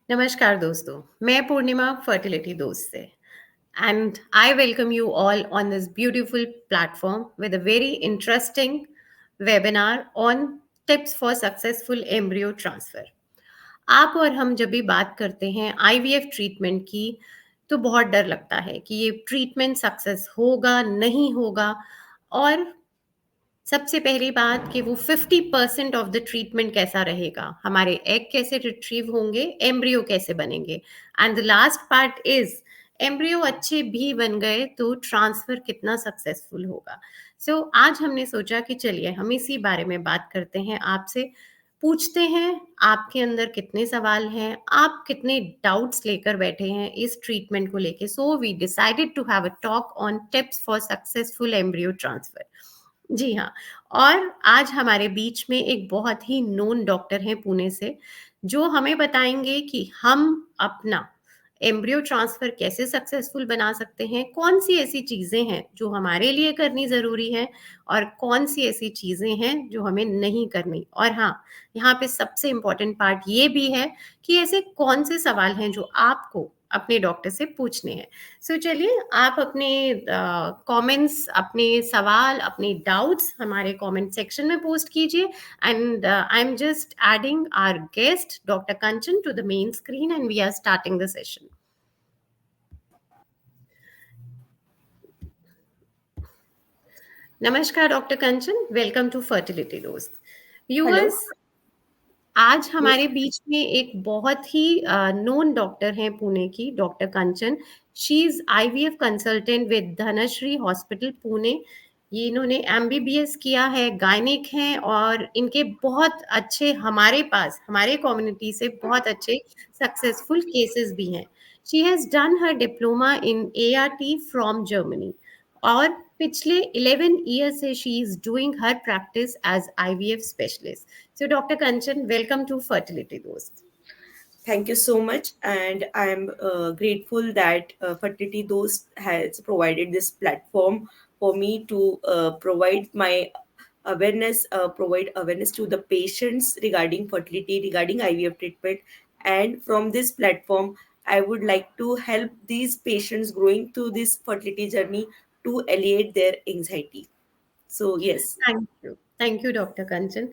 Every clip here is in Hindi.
नमस्कार दोस्तों, मैं पूर्णिमा फर्टिलिटी दोस्त से and I welcome you all on this beautiful platform with a very interesting webinar on tips for successful embryo transfer. आप और हम जब भी बात करते हैं आईवीएफ ट्रीटमेंट की तो बहुत डर लगता है कि ये ट्रीटमेंट सक्सेस होगा नहीं होगा और सबसे पहली बात कि वो 50% ऑफ द ट्रीटमेंट कैसा रहेगा, हमारे एग कैसे रिट्रीव होंगे, एम्ब्रियो कैसे बनेंगे and the last part is embryo अच्छे भी बन गए तो ट्रांसफर कितना सक्सेसफुल होगा। आज हमने सोचा कि चलिए हम इसी बारे में बात करते हैं, आपसे पूछते हैं आपके अंदर कितने सवाल हैं, आप कितने डाउट्स लेकर बैठे हैं इस ट्रीटमेंट को लेके। So we decided to have a talk on tips for successful embryo transfer. जी हाँ, और आज हमारे बीच में एक बहुत ही नोन डॉक्टर हैं पुणे से, जो हमें बताएँगे कि हम अपना एम्ब्रियो ट्रांसफ़र कैसे सक्सेसफुल बना सकते हैं, कौन-सी ऐसी चीज़ें हैं जो हमारे लिए करनी ज़रूरी है और कौन-सी ऐसी चीज़ें हैं जो हमें नहीं करनी। और हाँ, यहाँ पे सबसे इम्पोर्टेंट पार्ट ये भी है कि ऐसे कौन से सवाल हैं जो आपको अपने डॉक्टर से पूछने हैं। चलिए आप अपने कमेंट्स, अपने सवाल, अपने डाउट्स हमारे कमेंट सेक्शन में पोस्ट कीजिए and I am just adding our guest doctor Kanchan to the main screen and we are starting the session. नमस्कार doctor Kanchan, welcome to fertility Dost. Hello. Viewers, आज हमारे बीच में एक बहुत ही नोन डॉक्टर हैं पुणे की, doctor Kanchan. She is IVF consultant with Dhanashree hospital Pune. ये इन्होंने एमबीबीएस किया है, गायनिक हैं और इनके बहुत अच्छे हमारे पास, हमारे कम्युनिटी से बहुत अच्छे सक्सेसफुल केसेस भी हैं। She has done her diploma in ART from Germany और पिछले 11 ईयर से she is doing her practice as IVF specialist. Dr. Kanchan, welcome to Fertility Dost. Thank you so much, and I'm grateful that Fertility Dost has provided this platform for me to provide awareness to the patients regarding fertility, regarding IVF treatment, and from this platform, I would like to help these patients growing through this fertility journey to alleviate their anxiety. So yes. Thank you doctor Kanchan.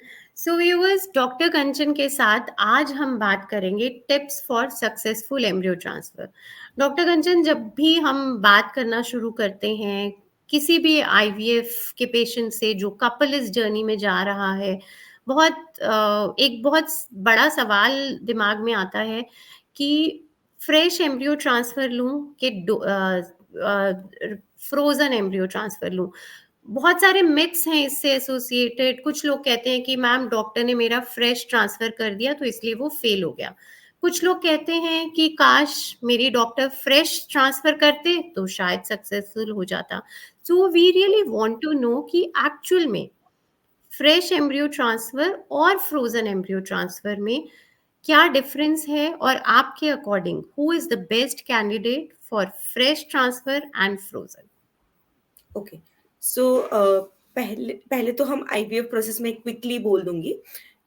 Viewers, doctor Kanchan के साथ आज हम बात करेंगे tips for successful embryo transfer. Doctor Kanchan, जब भी हम बात करना शुरू करते हैं किसी भी आईवीएफ के पेशेंट से जो कपल इस जर्नी में जा रहा है, एक बहुत बड़ा सवाल दिमाग में आता है कि फ्रेश एम्ब्रियो ट्रांसफर लूं कि फ्रोजन एम्ब्रियो ट्रांसफर लूं। बहुत सारे मिथ्स हैं इससे एसोसिएटेड। कुछ लोग कहते हैं कि मैम डॉक्टर ने मेरा फ्रेश ट्रांसफर कर दिया तो इसलिए वो फेल हो गया। कुछ लोग कहते हैं कि काश मेरी डॉक्टर फ्रेश ट्रांसफर करते तो शायद सक्सेसफुल हो जाता। We really want to know कि एक्चुअल में फ्रेश एम्ब्रियो ट्रांसफर और फ्रोजन एम्ब्रियो ट्रांसफर में क्या डिफरेंस है और आपके according who is the best candidate for fresh transfer and frozen. Okay. So पहले पहले तो हम आईवीएफ प्रोसेस में क्विकली बोल दूंगी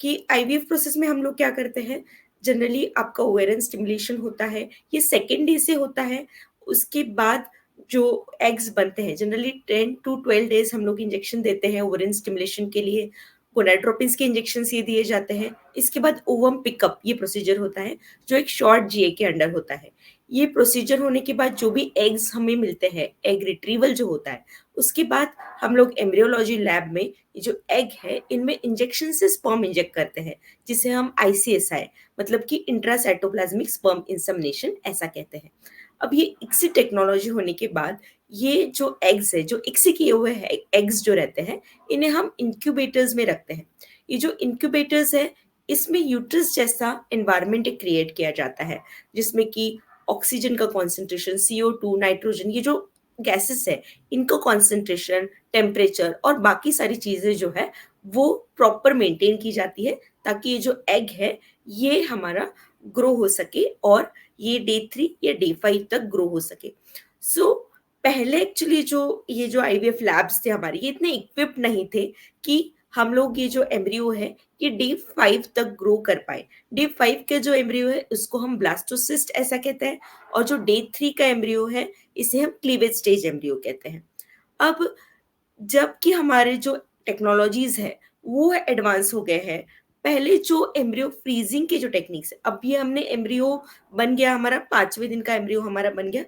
कि आईवीएफ प्रोसेस में हम लोग क्या करते हैं। जनरली आपका ओवेरियन स्टिमुलेशन होता है, ये सेकेंड डे से होता है। उसके बाद जो एग्स बनते हैं, जनरली 10 to 12 डेज हम लोग इंजेक्शन देते हैं ओवेरियन स्टिमुलेशन के लिए। गोनाड्रोपिन्स के इंजेक्शन ये दिए जाते हैं। इसके बाद ओवम पिकअप ये प्रोसीजर होता है, जो एक शॉर्ट जीए के अंडर होता है। ये प्रोसीजर होने के बाद जो भी एग्स हमें मिलते हैं, एग रिट्रीवल जो होता है, उसके बाद हम लोग एम्ब्रियोलॉजी लैब में ये जो एग है इनमें इंजेक्शन से स्पर्म इंजेक्ट करते हैं, जिसे हम आईसीएसआई मतलब कि इंट्रासाइटोप्लाज्मिक स्पर्म इंसेमिनेशन ऐसा कहते हैं। अब ये इक्सी टेक्नोलॉजी होने के बाद ये जो एग्स है, जो इक्सी किए हुए एग्स जो रहते हैं, इन्हें हम इंक्यूबेटर्स में रखते हैं। ये जो इंक्यूबेटर्स है, इसमें यूट्रस जैसा एनवायरनमेंट क्रिएट किया जाता है, जिसमें कि ऑक्सीजन का कॉन्सेंट्रेशन, CO2, नाइट्रोजन, ये जो गैसेस है, इनका कॉन्सेंट्रेशन, टेम्परेचर और बाकी सारी चीजें जो है वो प्रॉपर मेंटेन की जाती है, ताकि ये जो एग है ये हमारा ग्रो हो सके और ये Day 3 या Day 5 तक ग्रो हो सके। पहले एक्चुअली जो ये जो आईवीएफ लैब्स थे हमारे, ये इतने इक्विप्ड नहीं थे कि हम लोग ये जो एम्ब्रियो है ये डे 5 तक ग्रो कर पाए। डे 5 के जो एम्ब्रियो है उसको हम ब्लास्टोसिस्ट ऐसा कहते हैं, और जो डे 3 का एम्ब्रियो है इसे हम क्लीवेज स्टेज एम्ब्रियो कहते हैं। अब जबकि हमारे जो टेक्नोलॉजीज है वो एडवांस हो गए हैं, पहले जो एम्ब्रियो फ्रीजिंग के जो टेक्निक्स है, अब ये हमने एम्ब्रियो बन गया हमारा 5वें दिन का एम्ब्रियो हमारा बन गया,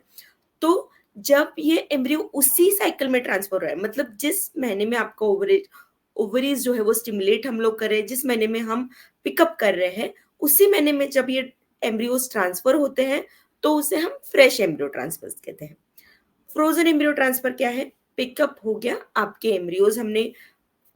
तो जब ये एम्ब्रियो उसी साइकिल में ट्रांसफर हो रहा है, मतलब जिस महीने में आपका ओवरीज जो है वो स्टिमुलेट हम लोग कर रहे हैं, जिस महीने में हम पिकअप कर रहे हैं, उसी महीने में जब ये एम्ब्रियोज ट्रांसफर होते हैं तो उसे हम फ्रेश एम्ब्रियो ट्रांसफर कहते हैं। फ्रोजन एम्ब्रियो ट्रांसफर क्या है? पिकअप हो गया आपके एम्ब्रियोज, हमने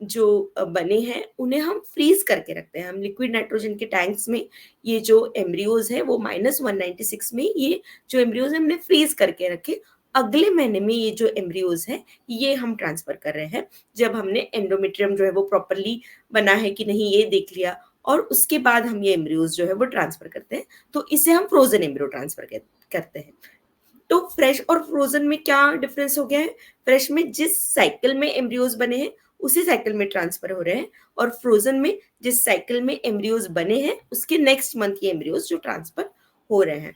जो बने हैं उन्हें हम फ्रीज करके रखते हैं, हम लिक्विड नाइट्रोजन के टैंक्स में ये जो एम्ब्रियोज है वो -196 में ये जो एम्ब्रियोज है हमने फ्रीज करके रखे। अगले महीने में ये जो एम्ब्रियोज है ये हम ट्रांसफर कर रहे हैं, जब हमने एंडोमेट्रियम जो है वो प्रॉपरली बना है कि नहीं ये देख लिया, और उसके बाद हम ये एम्ब्रियोज जो है वो ट्रांसफर करते हैं, तो इसे हम फ्रोजन एम्ब्रियो ट्रांसफर करते हैं। तो फ्रेश और फ्रोजन में क्या डिफरेंस हो गया है? फ्रेश में जिस साइकिल में एम्ब्रियोज बने हैं उसी साइकिल में ट्रांसफर हो रहे हैं, और फ्रोजन में जिस साइकिल में एम्ब्रियोज बने हैं उसके नेक्स्ट मंथ ये एम्ब्रियोज जो ट्रांसफर हो रहे हैं।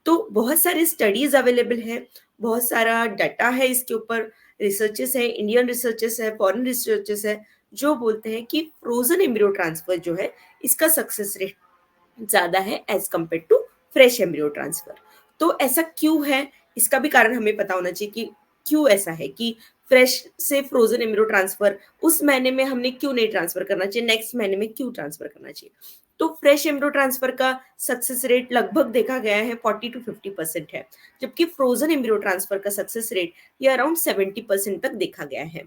तो बहुत सारे स्टडीज अवेलेबल है, बहुत सारा डाटा है इसके ऊपर, रिसर्चेस है, इंडियन रिसर्चेस है, फॉरेन रिसर्चेस है, जो बोलते हैं कि फ्रोजन एम्ब्रियो ट्रांसफर जो है इसका सक्सेस रेट ज्यादा है as compare to fresh embryo transfer. तो ऐसा क्यों है? इसका भी कारण हमें पता होना चाहिए कि क्यों ऐसा है कि फ्रेश से फ्रोजन एम्ब्रियो ट्रांसफर उस महीने में हमने क्यों नहीं ट्रांसफर करना चाहिए, नेक्स्ट महीने में क्यों ट्रांसफर करना चाहिए। तो फ्रेश एम्ब्रियो ट्रांसफर का सक्सेस रेट लगभग देखा गया है 40 to 50% है, जबकि फ्रोजन एम्ब्रियो ट्रांसफर का सक्सेस रेट ये अराउंड 70% तक देखा गया है।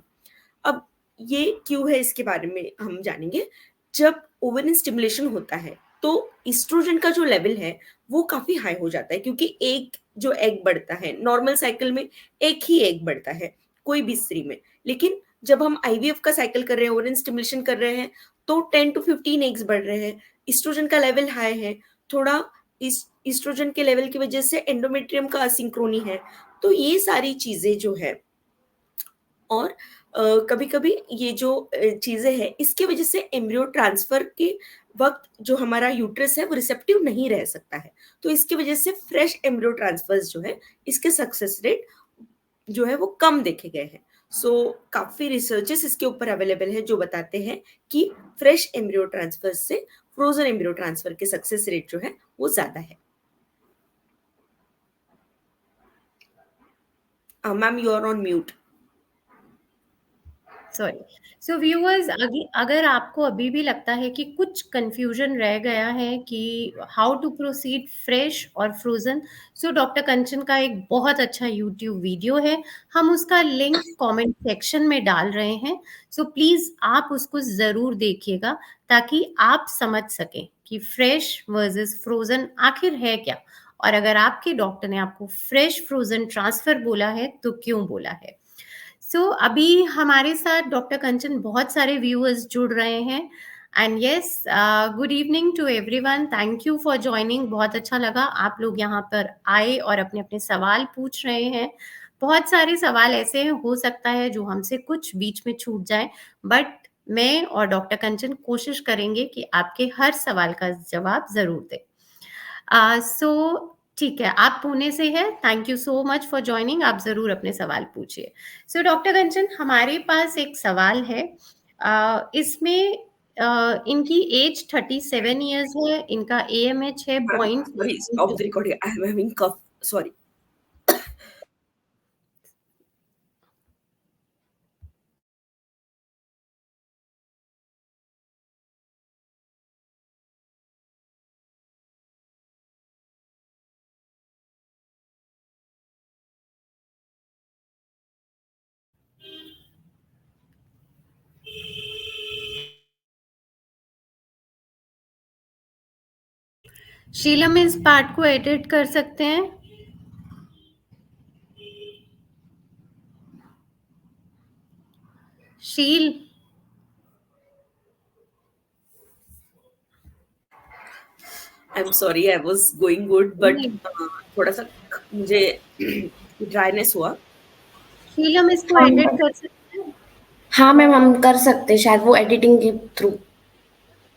अब ये क्यों है इसके बारे में हम जानेंगे। जब ओवेरियन स्टिमुलेशन होता है तो ईस्ट्रोजन का जो लेवल है वो काफी हाई हो जाता है, क्योंकि एक जो एग बढ़ता है नॉर्मल साइकिल में एक ही एग बढ़ता है कोई भी स्त्री में, लेकिन जब हम आईवीएफ का साइकिल कर रहे हैं, ओवेरियन स्टिमुलेशन कर रहे हैं, तो 10 to 15 एग्स बढ़ रहे हैं, ईस्ट्रोजन का लेवल हाई है, थोड़ा ईस्ट्रोजन के लेवल की वजह से एंडोमेट्रियम का असिंक्रोनी है। तो ये सारी चीजें जो है, और कभी कभी ये जो चीजें हैं इसके वजह से एम्ब्रियो ट्रांसफर के वक्त जो हमारा यूट्रस है वो रिसेप्टिव नहीं रह सकता है, तो इसकी वजह से फ्रेश एम्ब्रियो ट्रांसफर्स जो है इसके सक्सेस रेट जो है वो कम देखे गए हैं। सो काफी रिसर्चेस इसके ऊपर अवेलेबल है जो बताते हैं कि फ्रेश एम्ब्रियो ट्रांसफर से फ्रोजन एम्ब्रियो ट्रांसफर के सक्सेस रेट जो है वो ज्यादा है। Ma'am you are on mute. Sorry. So viewers, अगर आपको अभी भी लगता है कि कुछ कंफ्यूजन रह गया है कि हाउ टू प्रोसीड फ्रेश और फ्रोजन, सो डॉक्टर कंचन का एक बहुत अच्छा यूट्यूब वीडियो है, हम उसका लिंक कमेंट सेक्शन में डाल रहे हैं। सो प्लीज आप उसको जरूर देखिएगा ताकि आप समझ सकें कि फ्रेश वर्सेस फ्रोजन आखिर है क्या, और अगर आपके डॉक्टर ने आपको फ्रेश फ्रोजन ट्रांसफर बोला है तो क्यों बोला है। अभी हमारे साथ डॉक्टर कंचन, बहुत सारे व्यूअर्स जुड़ रहे हैं। And yes, good evening to everyone, thank you for joining. बहुत अच्छा लगा आप लोग यहाँ पर आए और अपने अपने सवाल पूछ रहे हैं। बहुत सारे सवाल ऐसे हैं, हो सकता है जो हमसे कुछ बीच में छूट जाए, बट मैं और डॉक्टर कंचन कोशिश करेंगे कि आपके हर सवाल का जवाब जरूर दें। सो ठीक है, आप पुणे से हैं, thank you so much for joining, आप जरूर अपने सवाल पूछिए। सो डॉक्टर कंचन, हमारे पास एक सवाल है। इसमें इनकी एज 37 ईयर्स है, इनका AMH है ma'am point. Sorry, stop the recording, I am having cough, sorry. Sheelam, इस पार्ट को एडिट कर सकते हैं। Sheel, I am sorry, I was going good but नहीं, थोड़ा सा मुझे ड्राइनेस हुआ। शीलम इसको एडिट कर सकते हैं। हाँ मैम, हम कर सकते हैं शायद वो एडिटिंग के थ्रू।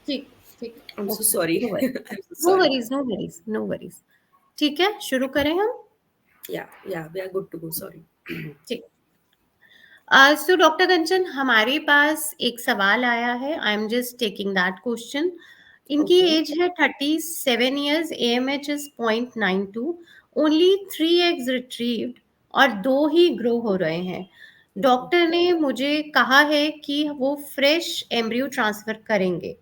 ठीक ठीक, I am so okay, sorry. No I worries, am so no sorry. Worries, no worries, no worries. ठीक है, शुरू करें हम। या we are good to go, sorry. ठीक। सो डॉक्टर कंचन, हमारे पास एक सवाल आया है, आई am just taking that question. इनकी ओके। एज है 37 years, AMH is 0.92, only 3 eggs retrieved और 2 ही ग्रो हो रहे हैं। ओके। डॉक्टर ने मुझे कहा है कि वो फ्रेश एम्ब्रियो ट्रांसफर करेंगे।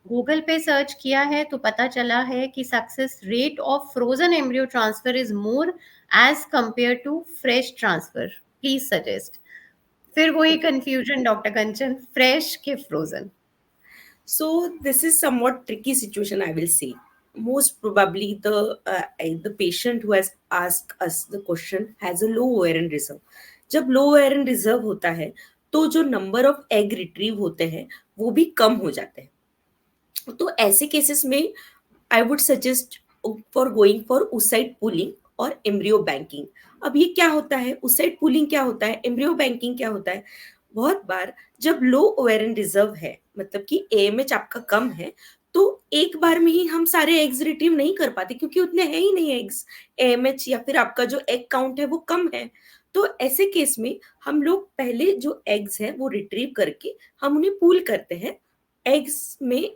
गूगल पे सर्च किया है तो पता चला है कि success rate of frozen embryo transfer is more as compare to fresh transfer, please suggest. फिर वही okay. Confusion doctor Kanchan, fresh के frozen. So this is somewhat tricky situation, I will say. Most probably the patient who has asked us the question has a low ovarian reserve. जब लो ovarian reserve होता है तो जो नंबर ऑफ एग रिट्रीव होते हैं वो भी कम हो जाते हैं। तो ऐसे केसेस में I would suggest for going for oocyte pooling और एम्ब्रियो बैंकिंग। अब ये क्या होता है, oocyte pooling क्या होता है, एम्ब्रियो बैंकिंग क्या होता है? बहुत बार जब लो ओवेरियन रिजर्व है, मतलब कि एएमएच आपका कम है, तो एक बार में ही हम सारे एग्स रिट्रीव नहीं कर पाते क्योंकि उतने है ही नहीं एग्स। एएमएच या फिर आपका जो एग काउंट है वो कम है। तो ऐसे केस में हम लोग पहले जो एग्स है वो रिट्रीव करके हम उन्हें पूल करते हैं। एग्स में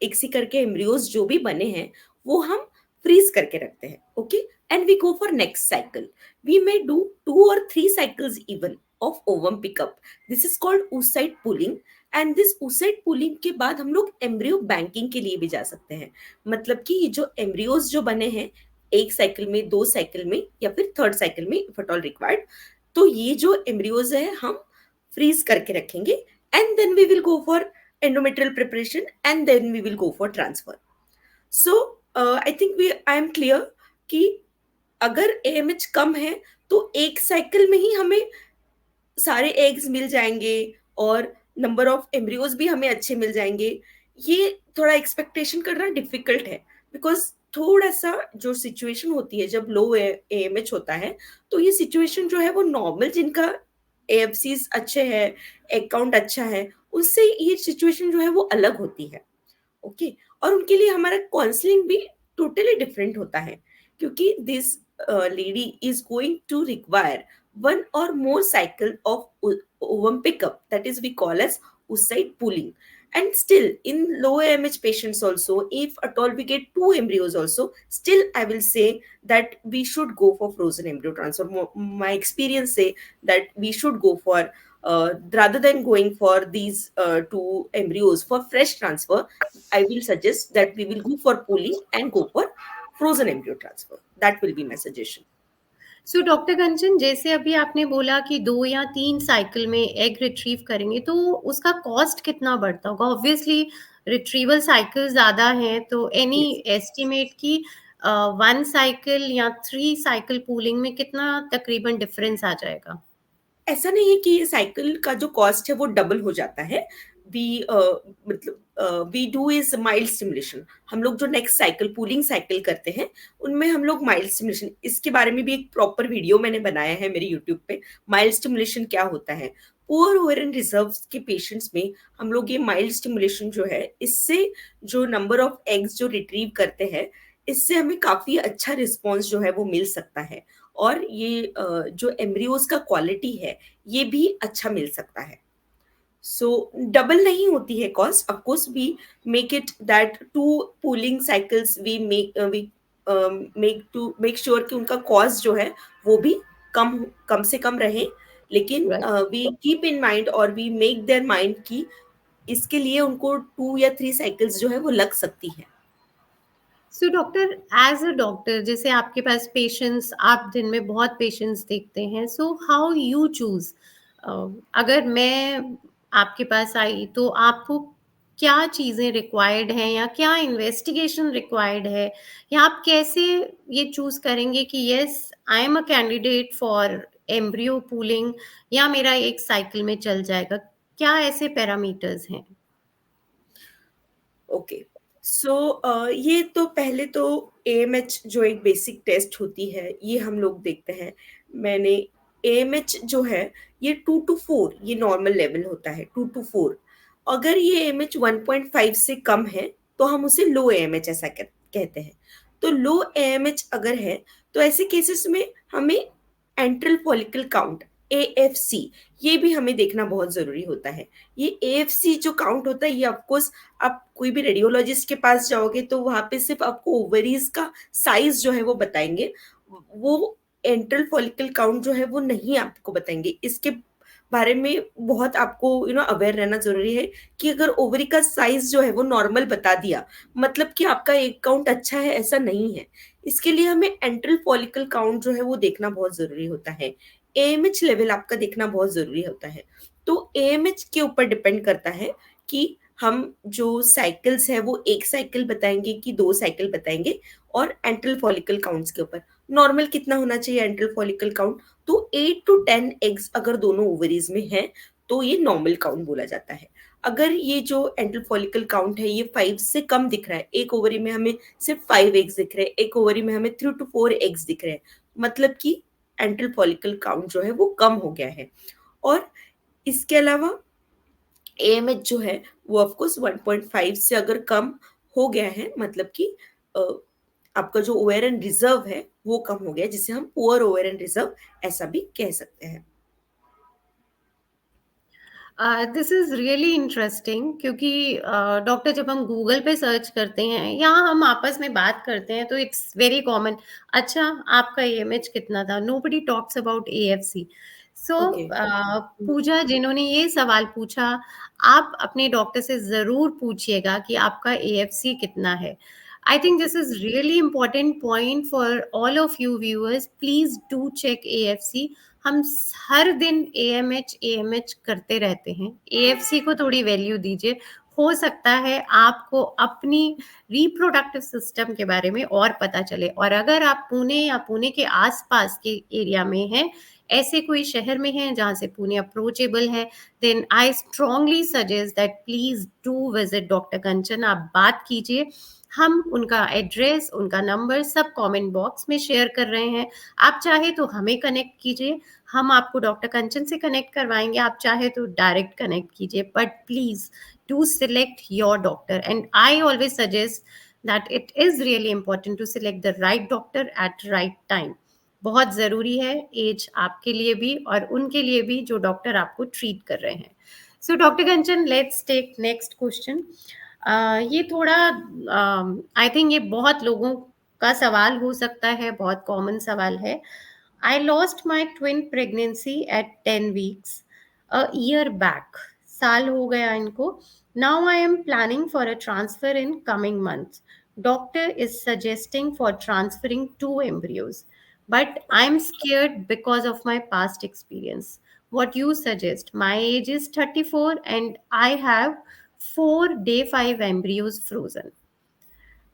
एक सी करके एम्ब्रियोज जो भी बने हैं वो हम फ्रीज करके रखते हैं। Okay, and we go for next cycle. We may do 2 or 3 cycles even of ovum pickup. This is called oocyte pooling। And this oocyte pooling के बाद हम लोग एम्ब्रियो बैंकिंग के लिए भी जा सकते हैं। मतलब कि ये जो एम्ब्रियोज जो बने हैं एक साइकिल में, 2 साइकिल में या फिर थर्ड साइकिल में इफ एट ऑल रिक्वायर्ड, तो ये जो एम्ब्रियोज है हम फ्रीज करके रखेंगे and then we will go for endometrial preparation and then we will go for transfer. So I think I am clear कि अगर AMH कम है तो एक साइकिल में ही हमें सारे एग्स मिल जाएंगे और नंबर ऑफ एम्ब्रियोज भी हमें अच्छे मिल जाएंगे। ये थोड़ा एक्सपेक्टेशन करना डिफिकल्ट है बिकॉज थोड़ा सा जो सिचुएशन होती है जब लो एएमएच होता है, तो ये सिचुएशन जो है वो नॉर्मल जिनका एएफसीज अच्छे हैं, एग काउंट अच्छा है, उससे ये सिचुएशन जो है वो अलग होती है। ओके, और उनके लिए हमारा काउंसलिंग भी टोटली डिफरेंट होता है क्योंकि this lady is going to require one or more cycle of ovum pickup, that is we call as oocyte pooling. And still in low AMH patients also, if at all we get 2 embryos also, still I will say that we should go for frozen embryo transfer. My experience say that we should go for rather than going for these 2 embryos for fresh transfer, I will suggest that we will go for pooling and go for frozen embryo transfer. That will be my suggestion. So doctor Kanchan, जैसे अभी आपने बोला कि 2 या 3 साइकिल में एग रिट्रीव करेंगे तो उसका कॉस्ट कितना बढ़ता होगा? ऑब्वियसली रिट्रीवल साइकिल ज्यादा है, तो एनी Yes. एस्टिमेट की 1 साइकिल या 3 साइकिल पूलिंग में कितना तकरीबन डिफरेंस आ जाएगा? ऐसा नहीं है कि ये साइकिल का जो कॉस्ट है वो डबल हो जाता है। वी मतलब we do is mild stimulation. हम लोग जो नेक्स्ट साइकिल पूलिंग साइकिल करते हैं उनमें हम लोग माइल्ड स्टिमुलेशन, इसके बारे में भी एक प्रॉपर वीडियो मैंने बनाया है मेरे यूट्यूब पे, माइल्ड स्टिमुलेशन क्या होता है। पुअर ओवेरियन रिजर्व के पेशेंट्स में हम लोग ये माइल्ड स्टिमुलेशन जो है, इससे जो नंबर ऑफ एग्स जो रिट्रीव करते हैं, इससे हमें काफी अच्छा रिस्पॉन्स जो है वो मिल सकता है। और ये जो एम्ब्रियोज का क्वालिटी है ये भी अच्छा मिल सकता है। सो डबल नहीं होती है cost. Of course we make it that 2 pooling cycles we make sure कि उनका कॉस्ट जो है वो भी कम कम से कम रहे। लेकिन right. We keep in mind और वी मेक देयर माइंड कि इसके लिए उनको 2 या 3 साइकिल्स जो है वो लग सकती है। So doctor, as a doctor, जैसे आपके पास पेशेंट्स, आप दिन में बहुत पेशेंट्स देखते हैं, सो हाउ यू चूज? अगर मैं आपके पास आई तो आपको क्या चीज़ें रिक्वायर्ड हैं या क्या इन्वेस्टिगेशन रिक्वायर्ड है, या आप कैसे ये चूज करेंगे कि yes, I am a candidate for embryo pooling, या मेरा एक साइकिल में चल जाएगा? क्या ऐसे पैरामीटर्स हैं? ओके, सो ये तो पहले तो एएमएच जो एक बेसिक टेस्ट होती है ये हम लोग देखते हैं। मैंने एएमएच जो है ये 2 to 4 ये नॉर्मल लेवल होता है, 2 to 4। अगर ये एएमएच 1.5 से कम है तो हम उसे लो एएमएच ऐसा कहते हैं। तो लो एएमएच अगर है तो ऐसे केसेस में हमें एंट्रल फॉलिकल काउंट, एएफसी, ये भी हमें देखना बहुत जरूरी होता है। ये एएफसी जो काउंट होता है, ये ऑफकोर्स आप कोई भी रेडियोलॉजिस्ट के पास जाओगे तो वहां पे सिर्फ आपको ओवरीज का साइज जो है वो बताएंगे, वो एंट्रल फॉलिकल काउंट जो है वो नहीं आपको बताएंगे। इसके बारे में बहुत आपको अवेयर रहना जरूरी है कि अगर ओवरी का साइज जो है वो नॉर्मल बता दिया मतलब कि आपका एक काउंट अच्छा है, ऐसा नहीं है। इसके लिए हमें एंट्रल फॉलिकल काउंट जो है वो देखना बहुत जरूरी होता है। एएमएच लेवल आपका देखना बहुत जरूरी होता है। तो एएमएच के ऊपर डिपेंड करता है कि हम जो साइकिल्स है वो एक साइकिल बताएंगे कि 2 साइकिल बताएंगे। और एंट्रल फॉलिकल काउंट्स के ऊपर नॉर्मल कितना होना चाहिए एंट्रल फॉलिकल काउंट, तो 8 to 10 एग्स अगर दोनों ओवरीज में है तो ये नॉर्मल काउंट बोला जाता है। अगर ये जो एंट्रल फॉलिकल काउंट है ये 5 से कम दिख रहा है, एक ओवरी में हमें सिर्फ 5 एग्स दिख रहे हैं, एक ओवरी में हमें 3 to 4 एग्स दिख रहे हैं, मतलब कि एंट्रल फॉलिकल काउंट जो है वो कम हो गया है। और इसके अलावा एएमएच जो है वो ऑफकोर्स 1.5 से अगर कम हो गया है मतलब कि आपका जो ओवेरियन रिजर्व है वो कम हो गया, जिसे हम पुअर ओवेरियन रिजर्व ऐसा भी कह सकते हैं। दिस इज रियली इंटरेस्टिंग क्योंकि डॉक्टर जब हम गूगल पे सर्च करते हैं या हम आपस में बात करते हैं तो इट्स वेरी कॉमन, अच्छा आपका एएमएच कितना था, nobody talks about AFC. So okay. Pooja जिन्होंने ये सवाल पूछा, आप अपने डॉक्टर से जरूर पूछिएगा कि आपका एएफसी कितना है। I think this is really important point for all of you viewers, please do check AFC. हम हर दिन एएमएच करते रहते हैं, एएफसी को थोड़ी वैल्यू दीजिए। हो सकता है आपको अपनी रिप्रोडक्टिव सिस्टम के बारे में और पता चले। और अगर आप पुणे या पुणे के आसपास के एरिया में हैं, ऐसे कोई शहर में हैं जहाँ से पुणे अप्रोचेबल है, then I strongly suggest that please do visit doctor Kanchan. आप बात कीजिए, हम उनका एड्रेस, उनका नंबर सब कमेंट बॉक्स में शेयर कर रहे हैं। आप चाहे तो हमें कनेक्ट कीजिए, हम आपको डॉक्टर कंचन से कनेक्ट करवाएंगे। आप चाहे तो डायरेक्ट कनेक्ट कीजिए, but please do select your doctor. And I always suggest that it is really important to select the right doctor at right time. बहुत जरूरी है एज आपके लिए भी और उनके लिए भी जो डॉक्टर आपको ट्रीट कर रहे हैं। So doctor Kanchan, let's take next question. ये थोड़ा आई थिंक ये बहुत लोगों का सवाल हो सकता है, बहुत कॉमन सवाल है। I lost my twin pregnancy at 10 weeks a year back. साल हो गया इनको। Now I am planning for a transfer in coming month. Doctor is suggesting for transferring 2 embryos, but I'm scared because of my past experience. What you suggest? My age is 34 and I have 4 day 5 embryos frozen.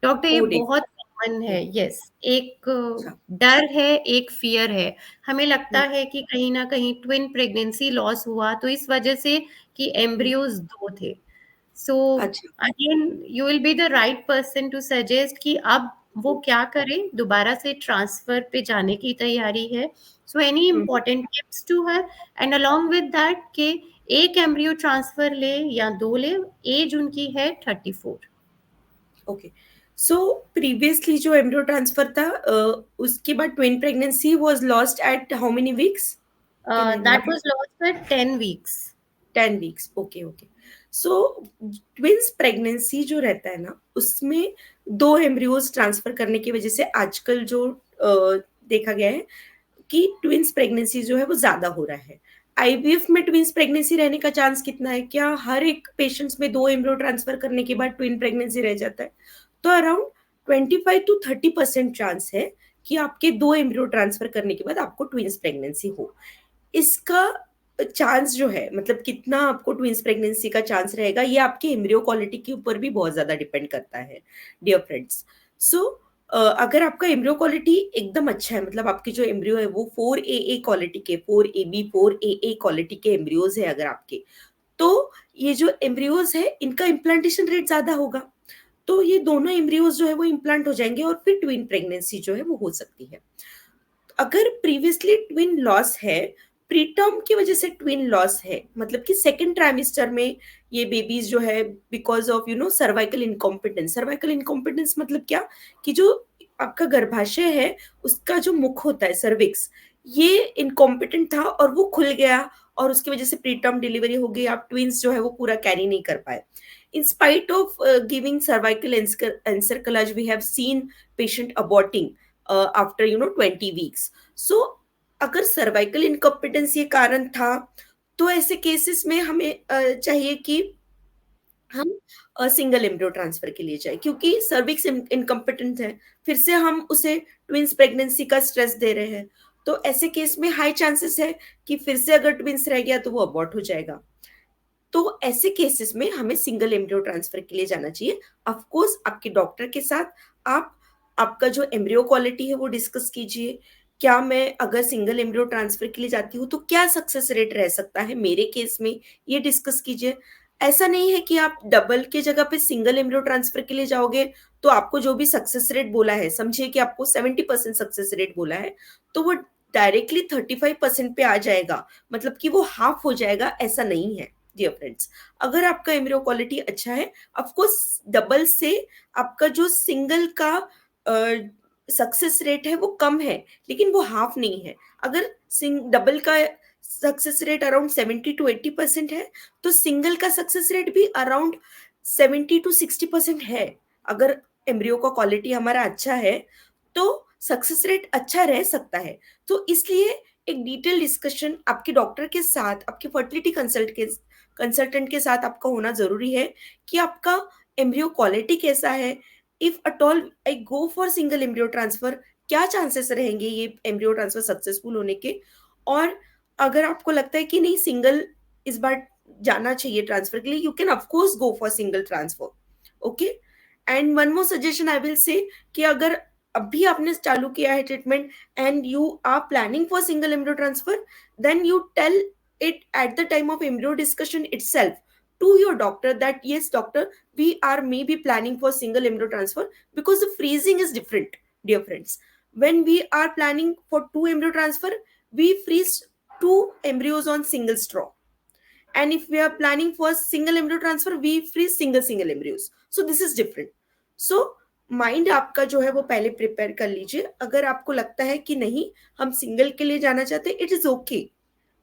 Doctor ये 4 days। बहुत कॉमन है। यस, एक अच्छा। डर है, एक फियर है। हमें लगता हम्म, है कि कहीं ना कहीं ट्विन प्रेगनेंसी लॉस हुआ तो इस वजह से कि हम्म, एम्ब्रियोज 2 थे। सो अच्छा। Again you will be the right person to suggest कि अब वो क्या करें, दोबारा से ट्रांसफर पे जाने की तैयारी है। So any hmm, important tips to her and along with that के एक एम्ब्रियो ट्रांसफर ले या 2 ले, एज उनकी है 34। ओके। सो प्रीवियसली जो एम्ब्रियो ट्रांसफर था उसके बाद twin pregnancy was lost at how many weeks? Can I know? That was lost at 10 weeks। 10 weeks। Okay okay. So twins pregnancy जो रहता है ना उसमें 2 एम्ब्रियोज ट्रांसफर करने की वजह से आजकल जो देखा गया है कि ट्विंस प्रेगनेंसी जो है वो ज्यादा हो रहा है। आईवीएफ में ट्विंस प्रेगनेंसी रहने का चांस कितना है? क्या हर एक पेशेंट्स में 2 एम्ब्रियो ट्रांसफर करने के बाद ट्विन प्रेगनेंसी रह जाता है? तो अराउंड 25 to 30% चांस है कि आपके 2 एम्ब्रियो ट्रांसफर करने के बाद आपको ट्विंस प्रेगनेंसी हो। इसका चांस जो है मतलब कितना आपको ट्विंस प्रेगनेंसी का चांस रहेगा ये आपके एम्ब्रियो क्वालिटी के ऊपर भी बहुत ज्यादा डिपेंड करता है डियर फ्रेंड्स। सो अगर आपका एम्ब्रियो क्वालिटी एकदम अच्छा है, मतलब आपके जो एम्ब्रियो है वो 4AA क्वालिटी के, 4AB 4AA क्वालिटी के एम्ब्रियोज है अगर आपके, तो ये जो एम्ब्रियोज है इनका इम्प्लांटेशन रेट ज्यादा होगा। तो ये दोनों एम्ब्रियोज जो है वो इम्प्लांट हो जाएंगे और फिर ट्विन प्रेगनेंसी जो है वो हो सकती है। अगर प्रीवियसली ट्विन लॉस है प्रीटर्म की वजह से ट्विन लॉस है, मतलब कि सेकेंड ट्राइमेस्टर में ये बेबीज जो है because of cervical incompetence. Cervical incompetence मतलब क्या, कि जो आपका गर्भाशय है उसका जो मुख होता है सर्विक्स, ये इनकॉम्पिटेंट था और वो खुल गया और उसकी वजह से प्रीटर्म डिलीवरी हो गई, आप ट्विंस जो है वो पूरा कैरी नहीं कर पाए। In spite of giving cervical encephalitis we have seen patient aborting after 20 weeks. So अगर सर्वाइकल इनकॉम्पिटेंस ये कारण था, तो ऐसे केसेस में हमें चाहिए कि हम सिंगल एम्ब्रियो ट्रांसफर के लिए जाए, क्योंकि सर्विक्स इनकम्पिटेंट है, फिर से हम उसे ट्विंस प्रेगनेंसी का स्ट्रेस दे रहे हैं, तो ऐसे केस में हाई चांसेस है कि फिर से अगर ट्विंस रह गया तो वो अबॉर्ट हो जाएगा। तो ऐसे केसेस में हमें सिंगल एम्ब्रियो ट्रांसफर के लिए जाना चाहिए। ऑफ कोर्स आपके डॉक्टर के साथ आप आपका जो एम्ब्रियो क्वालिटी है वो डिस्कस कीजिए। क्या मैं अगर सिंगल एम्ब्रियो ट्रांसफर के लिए जाती हूँ तो क्या सक्सेस रेट रह सकता है मेरे केस में, ये डिस्कस कीजिए। ऐसा नहीं है कि आप डबल के जगह पे सिंगल एम्ब्रियो ट्रांसफर के लिए जाओगे तो आपको जो भी सक्सेस रेट बोला है, समझिए कि आपको 70% सक्सेस रेट बोला है, तो वो डायरेक्टली 35% पे आ जाएगा, मतलब कि वो हाफ हो जाएगा, ऐसा नहीं है डियर फ्रेंड्स। अगर आपका एम्ब्रियो क्वालिटी अच्छा है, ऑफकोर्स डबल से आपका जो सिंगल का सक्सेस रेट है वो कम है, लेकिन वो हाफ नहीं है। अगर डबल का सक्सेस रेट अराउंड 70 to 80% है, तो सिंगल का सक्सेस रेट भी अराउंड 70 to 60% है। अगर एम्ब्रियो का क्वालिटी हमारा अच्छा है तो सक्सेस रेट अच्छा रह सकता है। तो इसलिए एक डिटेल डिस्कशन आपके डॉक्टर के साथ, आपके फर्टिलिटी कंसल्टेंट के साथ आपका होना जरूरी है कि आपका एम्ब्रियो क्वालिटी कैसा है। If at all I go for single embryo transfer, क्या चांसेस रहेंगे ये एम्ब्रियो ट्रांसफर सक्सेसफुल होने के। और अगर आपको लगता है कि नहीं सिंगल इस बार जाना चाहिए ट्रांसफर के लिए, you can of course go for single transfer. Okay, and one more suggestion I will say कि अगर अभी आपने चालू किया है treatment and you are planning for single embryo transfer, then you tell it at the time of embryo discussion itself to your doctor that yes doctor, we are maybe planning for single embryo transfer, because the freezing is different dear friends. When we are planning for two embryo transfer, we freeze two embryos on single straw, and if we are planning for single embryo transfer we freeze single embryos, so this is different. So mind आपका जो है वो पहले प्रिपेयर कर लीजिए। अगर आपको लगता है कि नहीं हम सिंगल के लिए जाना चाहते, it is okay.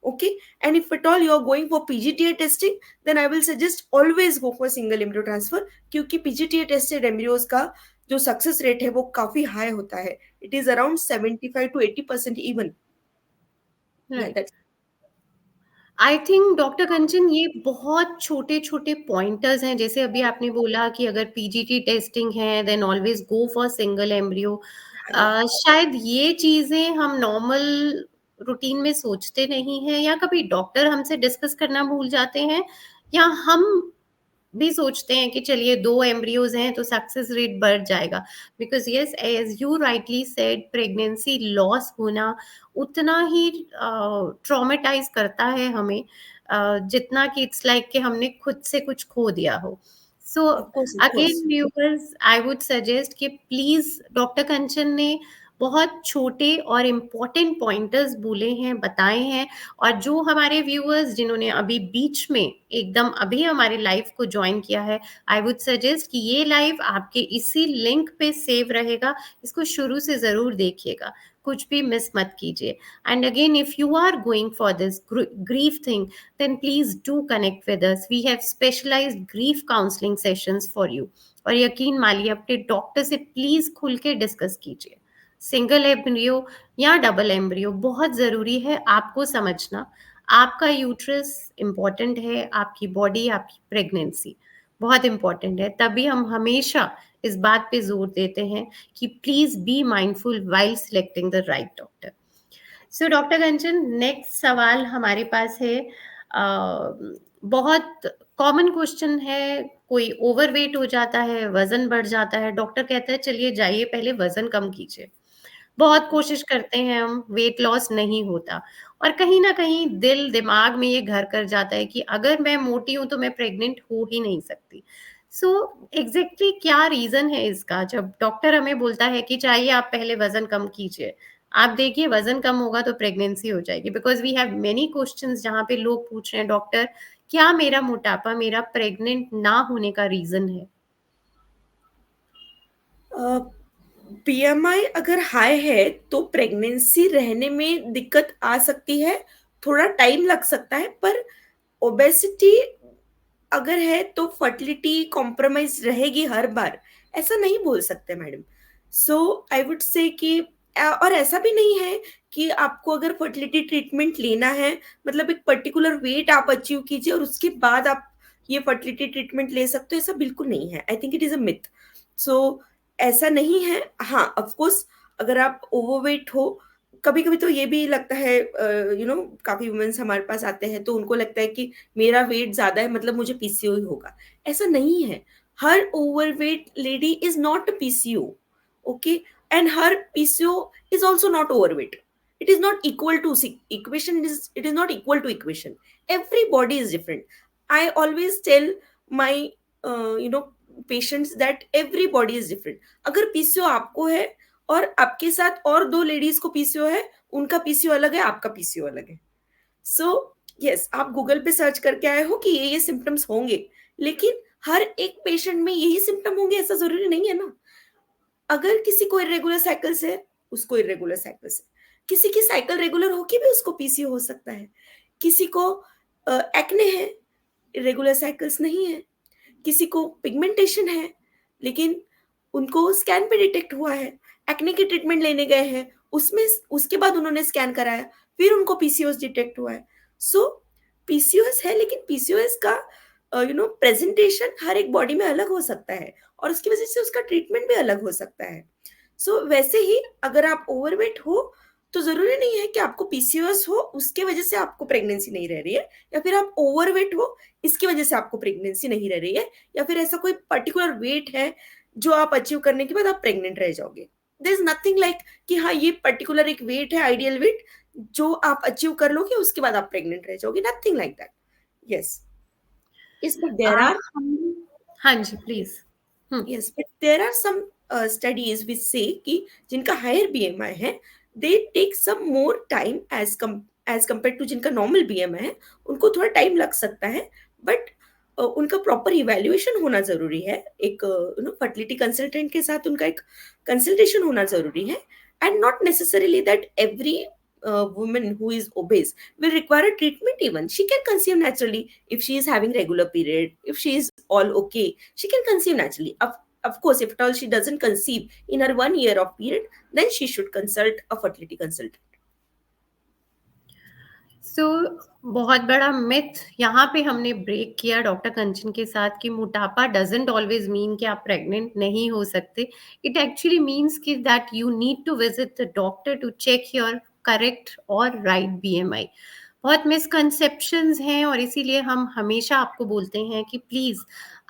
Okay, and if at all you are going for PGTA testing, then I will suggest always go for single embryo transfer, क्योंकि PGTA tested embryos का जो सक्सेस रेट है वो काफी हाई होता है, it is around 75 to 80% even. Right. I think doctor Kanchan ये बहुत छोटे छोटे पॉइंटर्स हैं, जैसे अभी आपने बोला कि अगर पीजीटी टेस्टिंग है then always go for single embryo. शायद ये चीजें हम नॉर्मल रूटीन में सोचते नहीं हैं, या कभी डॉक्टर हमसे डिस्कस करना भूल जाते हैं, या हम भी सोचते हैं कि चलिए 2 एम्ब्रियोज हैं तो सक्सेस रेट बढ़ जाएगा। Because yes, as you rightly said, pregnancy loss होना उतना ही ट्रॉमेटाइज करता है हमें, जितना कि इट्स लाइक कि हमने खुद से कुछ खो दिया हो। सो of course again viewers, I would suggest कि प्लीज, डॉक्टर कंचन ने बहुत छोटे और इम्पोर्टेंट पॉइंटर्स बोले हैं, बताए हैं, और जो हमारे व्यूअर्स जिन्होंने अभी बीच में एकदम अभी हमारे लाइव को ज्वाइन किया है, आई वुड सजेस्ट कि ये लाइव आपके इसी लिंक पे सेव रहेगा, इसको शुरू से जरूर देखिएगा, कुछ भी मिस मत कीजिए। And again, if you are going for this grief thing, then please do connect with us. We have specialized grief counseling sessions for you. और यकीन मानिए, अपने डॉक्टर से प्लीज खुल के डिस्कस कीजिए। सिंगल एम्ब्रियो या डबल एम्ब्रियो बहुत जरूरी है आपको समझना। आपका यूट्रस इम्पॉर्टेंट है, आपकी बॉडी, आपकी प्रेगनेंसी बहुत इम्पॉर्टेंट है। तभी हम हमेशा इस बात पे जोर देते हैं कि please be mindful while selecting the right doctor. So doctor Kanchan, next सवाल हमारे पास है, बहुत कॉमन क्वेश्चन है, कोई ओवरवेट हो जाता है, वजन बढ़ जाता है, डॉक्टर कहता है चलिए जाइए पहले वजन कम कीजिए। बहुत कोशिश करते हैं हम, वेट लॉस नहीं होता, और कहीं ना कहीं दिल दिमाग में ये घर कर जाता है कि अगर मैं मोटी हूं तो मैं प्रेग्नेंट हो ही नहीं सकती। सो एग्जैक्टली क्या रीजन है इसका, जब डॉक्टर हमें बोलता है कि चाहिए आप पहले वजन कम कीजिए, आप देखिए वजन कम होगा तो प्रेगनेंसी हो जाएगी, because we have many questions जहाँ पे लोग पूछ रहे हैं डॉक्टर क्या मेरा मोटापा मेरा प्रेग्नेंट ना होने का रीजन है? बीएमआई अगर हाई है तो प्रेगनेंसी रहने में दिक्कत आ सकती है, थोड़ा टाइम लग सकता है, पर ओबेसिटी अगर है तो फर्टिलिटी कॉम्प्रोमाइज रहेगी हर बार, ऐसा नहीं बोल सकते madam. So I would say कि और ऐसा भी नहीं है कि आपको अगर फर्टिलिटी ट्रीटमेंट लेना है मतलब एक पर्टिकुलर वेट आप अचीव कीजिए और उसके बाद आप ये फर्टिलिटी ट्रीटमेंट ले सकते हो, ऐसा बिल्कुल नहीं है। I think it is a myth. So ऐसा नहीं है। हाँ, ऑफ कोर्स अगर आप ओवरवेट हो, कभी कभी तो ये भी लगता है, काफी वुमेन्स हमारे पास आते हैं तो उनको लगता है कि मेरा वेट ज्यादा है मतलब मुझे पीसीओ होगा। ऐसा नहीं है। हर overweight lady is not a PCO, okay, and हर PCO is also not overweight. it is not equal to equation, it is not equal to equation. Every body is different. I always tell my patients that every body is different. अगर पीसीओ आपको है और आपके साथ और दो लेडीज को पीसीओ है, उनका पीसीओ अलग है, आपका पीसीओ अलग है। सो यस, आप गूगल पे सर्च करके आए हो कि ये सिम्टम्स होंगे, लेकिन हर एक पेशेंट में यही सिम्टम होंगे ऐसा जरूरी नहीं है ना। अगर किसी को इरेगुलर साइकिल्स है, उसको इरेगुलर साइकिल्स है। किसी की साइकिल रेगुलर होके भी उसको पीसीओ हो सकता है। किसी को एक्ने है, इरेगुलर साइकिल्स नहीं है। किसी को पिगमेंटेशन है, लेकिन उनको स्कैन पे डिटेक्ट हुआ है, एक्ने की ट्रीटमेंट लेने गए हैं, उसमें उसके बाद उन्होंने स्कैन कराया, फिर उनको पीसीओएस डिटेक्ट हुआ है। सो पीसीओएस है, लेकिन पीसीओएस का प्रेजेंटेशन हर एक बॉडी में अलग हो सकता है और उसकी वजह से उसका ट्रीटमेंट भी अलग हो सकता है। सो वैसे ही अगर आप ओवरवेट हो तो जरूरी नहीं है कि आपको पीसीओएस हो उसके वजह से आपको प्रेगनेंसी नहीं रह रही है, या फिर आप ओवरवेट हो इसकी वजह से आपको प्रेगनेंसी नहीं रह रही है, या फिर ऐसा कोई पर्टिकुलर वेट है जो आप अचीव करने के बाद आप प्रेग्नेंट रह जाओगे। देयर इज नथिंग लाइक कि हाँ ये पर्टिकुलर एक वेट है, आइडियल वेट जो आप अचीव कर लोगे उसके बाद आप प्रेग्नेंट रह जाओगे, nothing like that. Yes, yes, but there are हाँ जी please. yes, but there are some studies which say कि जिनका higher BMI है they take some more time as compared to जिनका normal BMI है, उनको थोड़ा टाइम लग सकता है, बट उनका प्रॉपर इवेल्युएशन होना जरूरी है। एक फर्टिलिटी कंसल्टेंट के साथ उनका एक कंसल्टेशन होना जरूरी है, and not necessarily that every woman who is obese will require a treatment. Even she can conceive naturally if she is having regular period, if she is all okay, she can conceive naturally. Of course, if at all she doesn't conceive in her 1 year of period, then she should consult a fertility consultant. सो बहुत बड़ा मिथ यहाँ पे हमने ब्रेक किया डॉक्टर कंचन के साथ कि मोटापा डजेंट ऑलवेज मीन कि आप प्रेग्नेंट नहीं हो सकते। इट एक्चुअली मीन्स कि that you need to visit the doctor to check your correct और राइट बीएमआई। बहुत मिसकंसेप्शंस हैं और इसीलिए हम हमेशा आपको बोलते हैं कि प्लीज़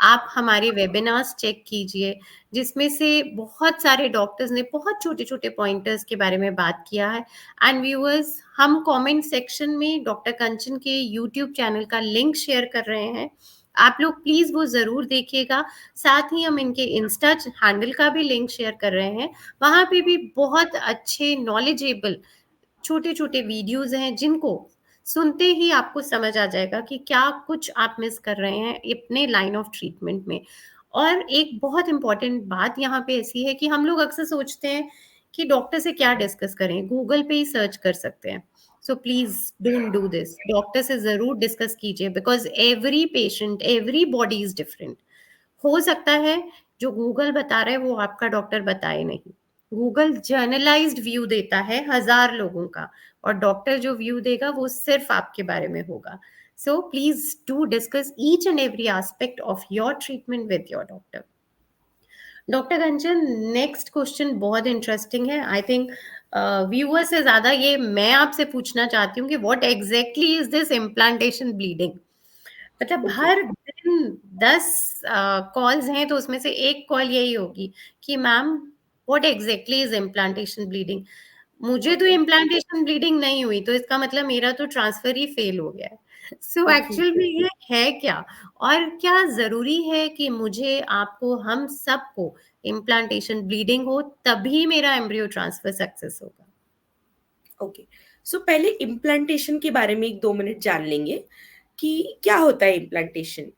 आप हमारे वेबिनार्स चेक कीजिए, जिसमें से बहुत सारे डॉक्टर्स ने बहुत छोटे-छोटे पॉइंटर्स के बारे में बात किया है। एंड व्यूअर्स, हम कमेंट सेक्शन में डॉक्टर कंचन के यूट्यूब चैनल का लिंक शेयर कर रहे हैं। आप लोग प्लीज़ वो ज़रूर देखिएगा। साथ ही हम इनके इंस्टा हैंडल का भी लिंक शेयर कर रहे हैं। वहाँ पे भी बहुत अच्छे नॉलेजेबल छोटे-छोटे वीडियोज़ हैं जिनको सुनते ही आपको समझ आ जाएगा कि क्या कुछ आप मिस कर रहे हैं अपने लाइन ऑफ ट्रीटमेंट में। और एक बहुत इम्पोर्टेंट बात यहाँ पे ऐसी है कि हम लोग अक्सर सोचते हैं कि डॉक्टर से क्या डिस्कस करें, गूगल पे ही सर्च कर सकते हैं। So please don't do this. Doctor से ज़रूर डिस्कस कीजिए because every patient, every body is different. हो सकता है जो गूगल बता रहा है वो आपका डॉक्टर बताए नहीं। गूगल जर्नलाइज्ड व्यू देता है 1000 लोगों का और डॉक्टर जो व्यू देगा वो सिर्फ आपके बारे में होगा। So please do discuss each and every aspect of your treatment with your doctor. Doctor Kanchan, next question बहुत इंटरेस्टिंग है। आई थिंक व्यूअर से ज्यादा ये मैं आपसे पूछना चाहती हूँ कि what exactly is this implantation bleeding? मतलब Okay. हर दिन 10 कॉल्स हैं तो उसमें से एक कॉल यही होगी कि ma'am what exactly is implantation bleeding. मुझे तो Okay. इम्प्लांटेशन ब्लीडिंग नहीं हुई तो इसका मतलब मेरा तो ट्रांसफर ही फेल हो गया है। सो Okay. एक्चुअल में ये है क्या, और क्या जरूरी है कि मुझे, आपको, हम सबको इम्प्लांटेशन ब्लीडिंग हो तभी मेरा एम्ब्रियो ट्रांसफर सक्सेस होगा? ओके, सो पहले इम्प्लांटेशन के बारे में 1-2 मिनट जान लेंगे कि क्या होता है इम्प्लांटेशन।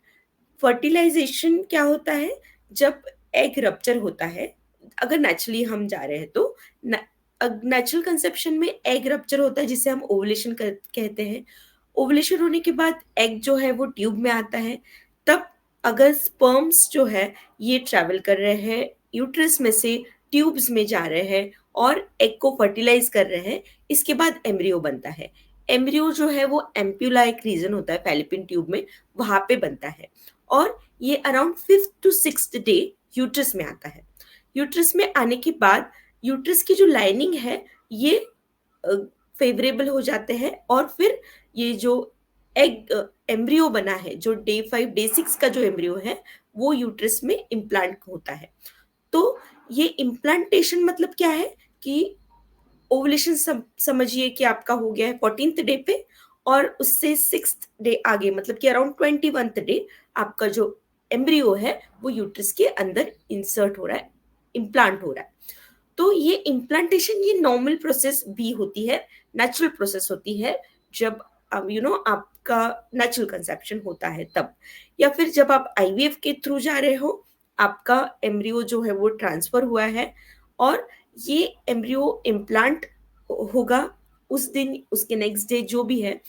फर्टिलाइजेशन क्या होता है? जब एग रप्चर होता है, अगर नेचुरली हम जा रहे हैं तो नेचुरल कंसेप्शन में एग रप्चर होता है जिसे हम ओवुलेशन कहते हैं। ओवुलेशन होने के बाद एग जो है वो ट्यूब में आता है। तब अगर स्पर्म्स जो है ये ट्रैवल कर रहे हैं यूट्रस में से ट्यूब्स में जा रहे हैं और एग को फर्टिलाइज कर रहे हैं, इसके बाद एम्ब्रियो बनता है। एम्ब्रियो जो है वो एम्प्यूला एक रीजन होता है फैलोपियन ट्यूब में, वहां पे बनता है और ये around 5th to 6th day uterus में आता है। यूट्रस में आने के बाद यूट्रस की जो लाइनिंग है ये फेवरेबल हो जाते हैं और फिर ये जो एग एम्ब्रियो बना है, जो डे 5 डे 6 का जो एम्ब्रियो है वो यूट्रस में इम्प्लांट होता है। तो ये इम्प्लांटेशन मतलब क्या है कि ओवुलेशन समझिए कि आपका हो गया है 14th डे पे और उससे 6th डे आगे मतलब कि अराउंड 21th डे आपका जो एम्ब्रियो है वो यूट्रस के अंदर इंसर्ट हो रहा है, इम्प्लांट हो रहा है। तो ये इम्प्लांटेशन ये नॉर्मल प्रोसेस भी होती है, नेचुरल प्रोसेस होती है जब आपका नेचुरल कंसेप्शन होता है तब, या फिर जब आप आईवीएफ के थ्रू जा रहे हो, आपका एम्ब्रियो जो है वो ट्रांसफर हुआ है और ये एम्ब्रियो इम्प्लांट होगा उस दिन, उसके नेक्स्ट डे जो भी है।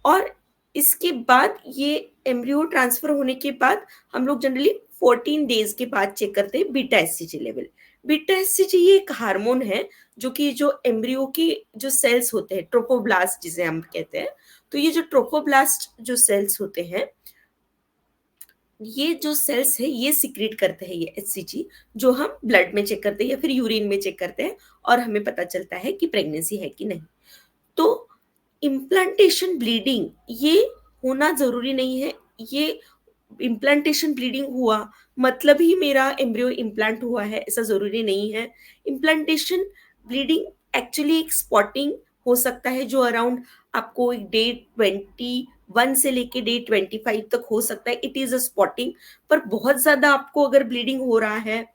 और इसके बाद ये एम्ब्रियो ट्रांसफर होने के बाद हम लोग जनरली 14 डेज के बाद चेक करते हैं beta SCG level. Beta SCG ये एक हार्मोन है जो कि जो एम्ब्रियो की जो सेल्स होते हैं, ट्रोफोब्लास्ट जिसे हम कहते हैं, तो ये जो ट्रोफोब्लास्ट जो सेल्स होते हैं, ये जो सेल्स है ये सिक्रीट करते हैं ये एचसीजी, जो हम ब्लड में चेक करते हैं या फिर यूरिन में चेक करते हैं और हमें पता चलता है कि प्रेगनेंसी है कि नहीं। तो इम्प्लांटेशन ब्लीडिंग ये होना जरूरी नहीं है। ये इम्प्लांटेशन ब्लीडिंग हुआ मतलब ही मेरा एम्ब्रियो इम्प्लांट हुआ है ऐसा जरूरी नहीं है। इम्प्लांटेशन ब्लीडिंग एक्चुअली एक स्पॉटिंग हो सकता है जो अराउंड आपको एक डे 21 से लेके डे 25 तक हो सकता है, इट इज अ स्पॉटिंग। पर बहुत ज्यादा आपको अगर ब्लीडिंग हो रहा है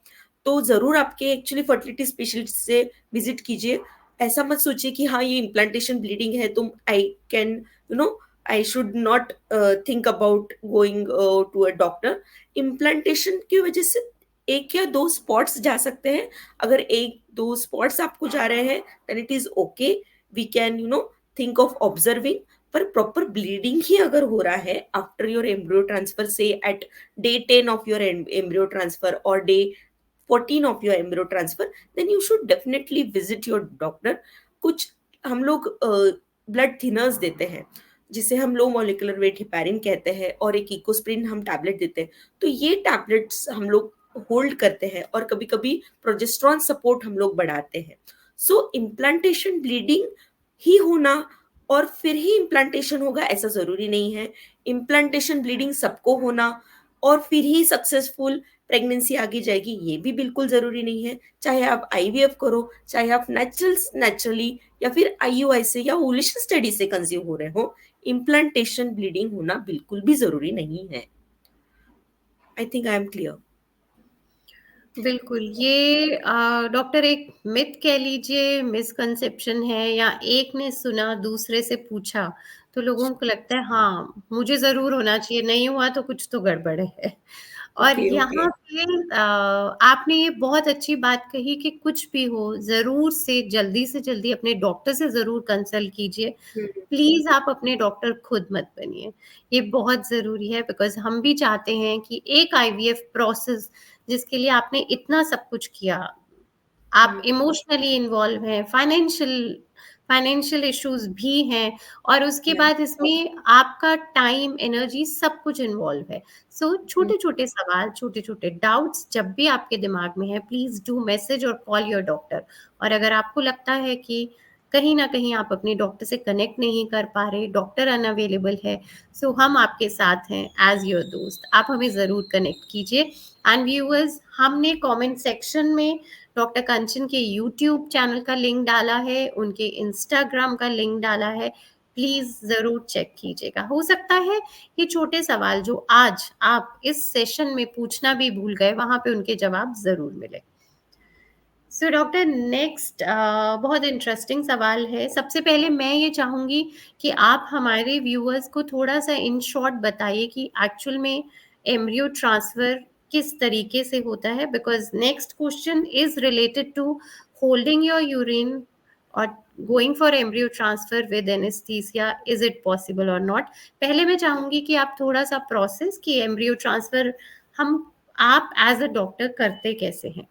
तो जरूर आपके एक्चुअली फर्टिलिटी स्पेशलिस्ट से विजिट कीजिए। ऐसा मत सोचिए कि हाँ ये इम्प्लांटेशन ब्लीडिंग है तो I can I should not think about going to a doctor. Implantation की वजह से 1 या 2 स्पॉट्स जा सकते हैं। अगर 1-2 स्पॉट्स आपको जा रहे हैं then it is okay, we can think of observing. पर प्रॉपर ब्लीडिंग ही अगर हो रहा है आफ्टर योर एम्ब्रियो ट्रांसफर से at day 10 of your embryo transfer और day 14 of your embryo transfer, then you should definitely visit your doctor. कुछ हम लोग ब्लड थिनर्स देते हैं जिसे हम लो मॉलिक्यूलर वेट हेपारिन कहते हैं और एक इकोस्प्रिन हम टैबलेट देते हैं। तो ये टैबलेट्स हम लोग होल्ड करते हैं और कभी कभी प्रोजेस्ट्रॉन सपोर्ट हम लोग बढ़ाते हैं। सो इम्प्लांटेशन ब्लीडिंग ही होना और फिर ही इम्प्लांटेशन होगा ऐसा जरूरी नहीं है। इम्प्लांटेशन ब्लीडिंग सबको होना और फिर ही सक्सेसफुल प्रेगनेंसी आगे जाएगी ये भी बिल्कुल जरूरी नहीं है। चाहे आप आईवीएफ करो, चाहे आप नेचुरली या फिर आईयूआई से या ओवुलेशन स्टडी से कंसीव हो रहे हो, इम्प्लांटेशन ब्लीडिंग होना बिल्कुल भी जरूरी नहीं है। I think I am clear. बिल्कुल, ये डॉक्टर एक मिथ कह लीजिए, मिसकंसेप्शन है, या एक ने सुना, दूसरे से पूछा, तो लोगों को लगता है हाँ, मुझे ज़रूर होना चाहिए, नहीं हुआ तो कुछ तो गड़बड़ है। और ओके ओके। यहाँ पे आपने ये बहुत अच्छी बात कही कि कुछ भी हो, ज़रूर से जल्दी अपने डॉक्टर से ज़रूर कंसल्ट कीजिए। प्लीज़ आप अपने डॉक्टर खुद मत बनिए। ये बहुत ज़रूरी है बिकॉज़ हम भी चाहते हैं कि एक आईवीएफ प्रोसेस जिसके लिए आपने इतना सब कुछ किया, आप इमोशनली इन्वॉल्व हैं, फाइनेंशियल इश्यूज़ भी हैं और उसके बाद इसमें आपका टाइम, एनर्जी सब कुछ इन्वॉल्व है। सो छोटे-छोटे सवाल, छोटे-छोटे डाउट्स जब भी आपके दिमाग में है, प्लीज़ डू मैसेज और कॉल योर डॉक्टर। और अगर आपको लगता है कि कहीं न कहीं आप अपने डॉक्टर से कनेक्ट नहीं कर पा रहे, डॉक्टर अनअवेलेबल है, सो हम आपके साथ हैं एज़ योर दोस्त। आप हमें ज़रूर कनेक्ट कीजिए। एंड व्यूअर्स, हमने कमेंट सेक्शन में डॉक्टर कंचन के यूट्यूब चैनल का लिंक डाला है, उनके इंस्टाग्राम का लिंक डाला है। प्लीज़ ज़रूर चेक कीजिएगा। हो सकता है ये छोटे सवाल जो आज आप इस सेशन में पूछना भी भूल गए, वहाँ पे उनके जवाब ज़रूर मिले। सो डॉक्टर नेक्स्ट बहुत इंटरेस्टिंग सवाल है। सबसे पहले मैं ये चाहूँगी कि आप हमारे व्यूअर्स को थोड़ा सा इन शॉर्ट बताइए कि एक्चुअल में एम्ब्रियो ट्रांसफर किस तरीके से होता है, because next question is related to holding your urine और going for embryo transfer with anaesthesia, is it possible और नॉट। पहले मैं चाहूँगी कि आप थोड़ा सा प्रोसेस कि एम्ब्रियो ट्रांसफर हम आप एज अ डॉक्टर करते कैसे हैं।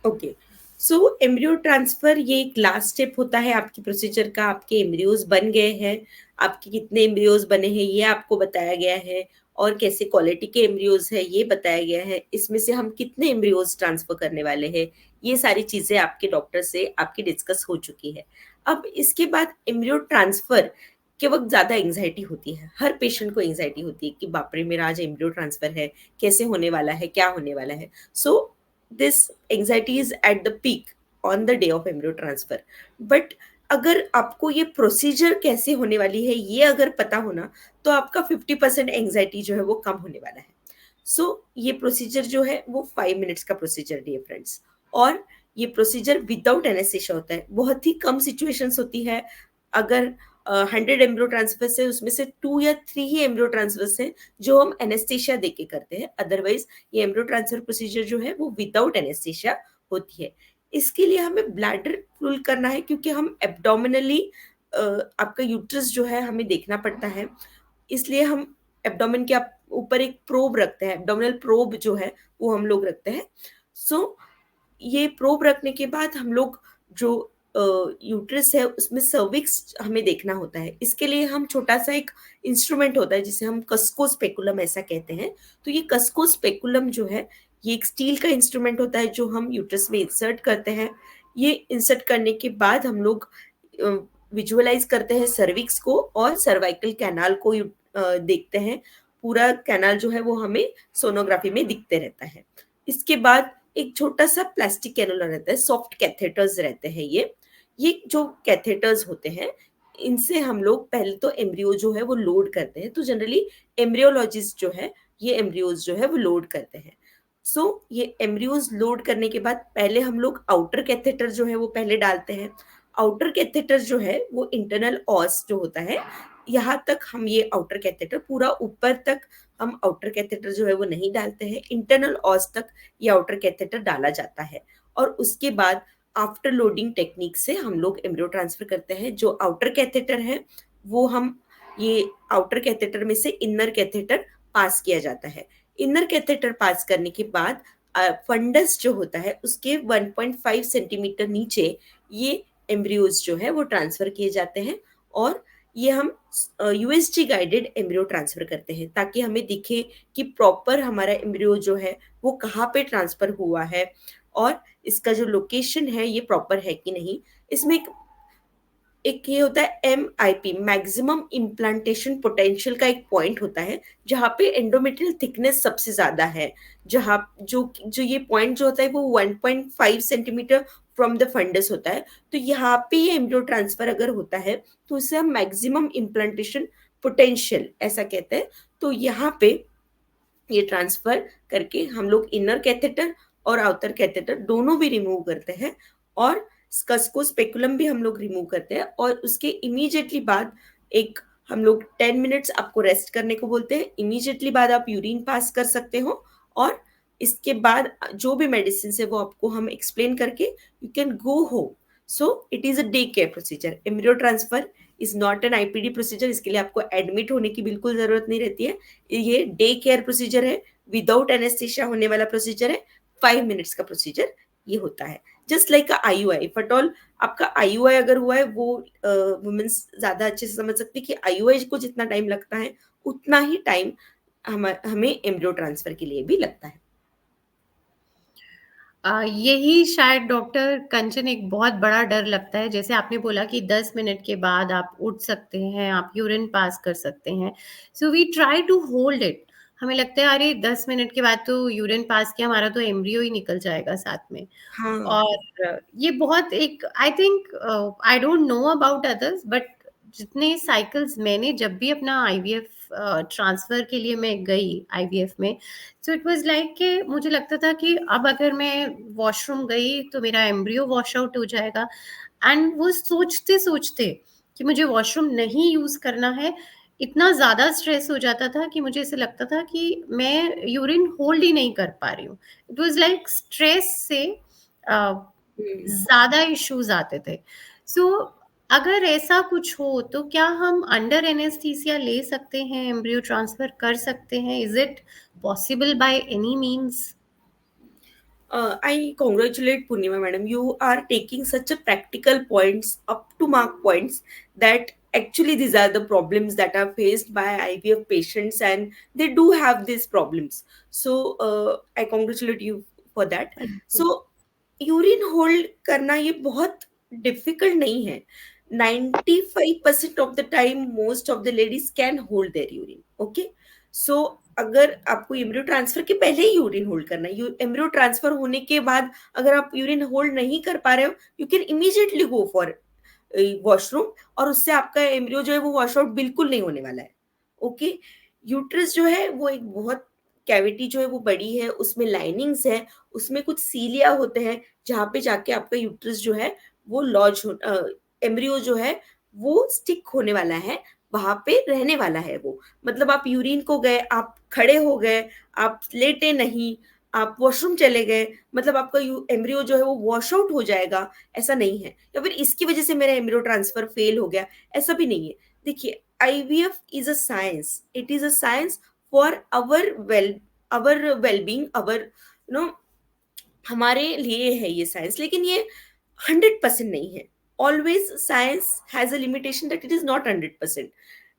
ओके, सो एम्ब्रियो ट्रांसफर ये एक लास्ट स्टेप होता है आपकी प्रोसीजर का। आपके एम्ब्रियोज बन गए हैं, आपके कितने एम्ब्रियोज बने हैं ये आपको बताया गया है, और कैसे क्वालिटी के एम्ब्रियोज है ये बताया गया है। इसमें से हम कितने एम्ब्रियोज ट्रांसफर करने वाले हैं ये सारी चीजें आपके डॉक्टर से आपकी डिस्कस हो चुकी है। अब इसके बाद एम्ब्रियो ट्रांसफर के वक्त ज्यादा एंग्जाइटी होती है, हर पेशेंट को एंग्जाइटी होती है कि बाप रे मेरा आज एम्ब्रियो ट्रांसफर है, कैसे होने वाला है, क्या होने वाला है। सो this anxiety is at the peak on the day of embryo transfer. But अगर आपको ये प्रोसीजर कैसे होने वाली है ये अगर पता होना, तो आपका 50% एंग्जाइटी जो है वो कम होने वाला है। सो ये प्रोसीजर जो है वो 5 मिनट्स का प्रोसीजर डियर फ्रेंड्स, और ये प्रोसीजर विदाउट एनेस्थीसिया होता है। बहुत ही कम सिचुएशंस होती है, अगर 100 एम्ब्रियो ट्रांसफर से उसमें से 2 या 3 ही एम्ब्रियो ट्रांसफर हैं जो हम एनेस्थीसिया देके करते हैं। अदरवाइज ये एम्ब्रियो ट्रांसफर प्रोसीजर जो है वो विदाउट एनेस्थीसिया होती है। इसके लिए हमें ब्लैडर फुल करना है, क्योंकि हम एब्डोमिनली आपका यूट्रस जो है हमें देखना पड़ता है, इसलिए हम एब्डोमेन के ऊपर एक प्रोब रखते हैं। एब्डोमिनल प्रोब जो है वो हम लोग रखते हैं। सो ये प्रोब रखने के बाद हम लोग जो यूट्रस है उसमें सर्विक्स हमें देखना होता है। इसके लिए हम छोटा सा एक इंस्ट्रूमेंट होता है जिसे हम कस्को स्पेकुलम ऐसा कहते हैं। तो ये कस्को स्पेकुलम जो है ये एक स्टील का इंस्ट्रूमेंट होता है जो हम यूट्रस में इंसर्ट करते हैं। ये इंसर्ट करने के बाद हम लोग विजुअलाइज करते हैं सर्विक्स को और सर्वाइकल कैनाल को देखते हैं। पूरा कैनाल जो है वो हमें सोनोग्राफी में दिखते रहता है। इसके बाद एक छोटा सा प्लास्टिक कैनुला रहता है, सॉफ्ट कैथेटर्स रहते हैं। ये जो कैथेटर्स होते हैं इनसे हम लोग पहले तो एम्ब्रियो जो है वो लोड करते हैं। तो जनरली एम्ब्रियोलॉजिस्ट जो है ये एम्ब्रियोज जो है वो लोड करते हैं। सो ये एम्ब्रियोज लोड करने के बाद पहले हम लोग आउटर कैथेटर जो है वो पहले डालते हैं। आउटर कैथेटर जो है वो इंटरनल ऑस जो होता है, यहाँ तक हम ये आउटर कैथेटर पूरा ऊपर तक हम आउटर कैथेटर जो है वो नहीं डालते हैं। इंटरनल ऑस तक ये आउटर कैथेटर डाला जाता है, और उसके बाद आफ्टर लोडिंग टेक्निक से हम लोग एम्ब्रियो ट्रांसफर करते हैं। जो आउटर कैथेटर है वो हम ये आउटर कैथेटर में से इनर कैथेटर पास किया जाता है। इनर कैथेटर पास करने के बाद फंडस जो होता है उसके 1.5 सेंटीमीटर नीचे ये एम्ब्रियोज जो है वो ट्रांसफर किए जाते हैं, और ये हम यूएसजी गाइडेड एम्ब्रियो ट्रांसफर करते हैं ताकि हमें दिखे कि प्रॉपर हमारा एम्ब्रियो जो है वो कहाँ पे ट्रांसफर हुआ है और इसका जो लोकेशन है ये प्रॉपर है कि नहीं। इसमें एक ये होता है MIP, मैक्सिमम इम्प्लांटेशन पोटेंशियल का एक पॉइंट होता है जहाँ पे एंडोमेट्रियल थिकनेस सबसे ज्यादा है, जहाँ जो ये पॉइंट जो होता है वो 1.5 सेंटीमीटर फ्रॉम द फंडस होता है। तो यहाँ पे ये एम्ब्रियो ट्रांसफर अगर होता है तो इसे हम मैक्सिमम इम्प्लांटेशन पोटेंशियल ऐसा कहते हैं। तो यहाँ पे ये ट्रांसफर करके हम लोग इनर कैथेटर और आउटर कैथेटर दोनों भी रिमूव करते हैं, और स्कस्को स्पेकुलम भी हम लोग रिमूव करते हैं। और उसके इमीडिएटली बाद एक हम लोग 10 मिनट्स आपको रेस्ट करने को बोलते हैं। इमीडिएटली बाद आप यूरिन पास कर सकते हो, और इसके बाद जो भी मेडिसिन है वो आपको हम एक्सप्लेन करके you can go home. So it is a day care procedure. Embryo transfer is not an IPD procedure, इसके लिए आपको एडमिट होने की बिल्कुल जरूरत नहीं रहती है। ये डे केयर प्रोसीजर है, विदाउट एनेस्थीसिया होने वाला प्रोसीजर है। 5 मिनट्स का प्रोसीजर ये होता है, just like IUI। If at all आपका IUI अगर हुआ है, वो वुमेन्स ज्यादा अच्छे से समझ सकती है कि IUI को जितना टाइम लगता है उतना ही टाइम हमें एम्ब्रियो ट्रांसफर के लिए भी लगता है। यही शायद डॉक्टर कंचन एक बहुत बड़ा डर लगता है। जैसे आपने बोला कि 10 मिनट के बाद आप उठ सकते हैं, आप यूरिन पास कर सकते हैं। So we try to hold it. हमें लगता है अरे 10 मिनट के बाद तो यूरिन पास किया, हमारा तो एम्ब्रियो ही निकल जाएगा साथ में। हाँ और ये बहुत एक I think I don't know about others, but जितने साइकिल्स मैंने जब भी अपना आईवीएफ ट्रांसफर के लिए मैं गई आईवीएफ में, सो इट वाज लाइक कि मुझे लगता था कि अब अगर मैं वॉशरूम गई तो मेरा एम्ब्रियो वॉश आउट हो जाएगा। एंड वो सोचते सोचते कि मुझे वॉशरूम नहीं यूज करना है, इतना ज्यादा स्ट्रेस हो जाता था कि मुझे ऐसे लगता था कि मैं यूरिन होल्ड ही नहीं कर पा रही हूँ। इट वाज लाइक स्ट्रेस से ज्यादा इश्यूज आते थे। सो अगर ऐसा कुछ हो तो क्या हम अंडर एनेस्थीसिया ले सकते हैं, एम्ब्रियो ट्रांसफर कर सकते हैं? Is it possible by any means? I congratulate Purnima madam. You are taking such a practical points, up to mark points, that actually these are the problems that are faced by IVF patients, and they do have these problems. So I congratulate you for that. So urine hold करना ये बहुत डिफिकल्ट नहीं है. 95% of the time most of the ladies can hold their urine. Okay, so अगर आपको एम्ब्रियो ट्रांसफर के पहले ही यूरिन होल्ड करना है, एम्ब्रियो ट्रांसफर होने के बाद अगर आप यूरिन होल्ड नहीं कर पा रहे हो, you can immediately go for washroom, और उससे आपका एम्ब्रियो जो है वो वॉश आउट बिल्कुल नहीं होने वाला है. ओके, यूट्रस जो है वो एक बहुत कैविटी जो है वो बड़ी है, उसमें लाइनिंग्स है, उसमें कुछ सीलिया होते हैं जहाँ पे जाके आपका यूट्रस जो है वो लॉज एम्ब्रियो जो है वो स्टिक होने वाला है, वहां पे रहने वाला है वो. मतलब आप यूरिन को गए, आप खड़े हो गए, आप लेटे नहीं, आप वॉशरूम चले गए, मतलब आपका एम्ब्रियो जो है वो वॉश आउट हो जाएगा, ऐसा नहीं है. या फिर इसकी वजह से मेरा एम्ब्रियो ट्रांसफर फेल हो गया, ऐसा भी नहीं है. देखिए, IVF is a science, it is a science for our wellbeing, our no, हमारे लिए है ये साइंस, लेकिन ये 100% नहीं है. Always science has a limitation that it is not 100%.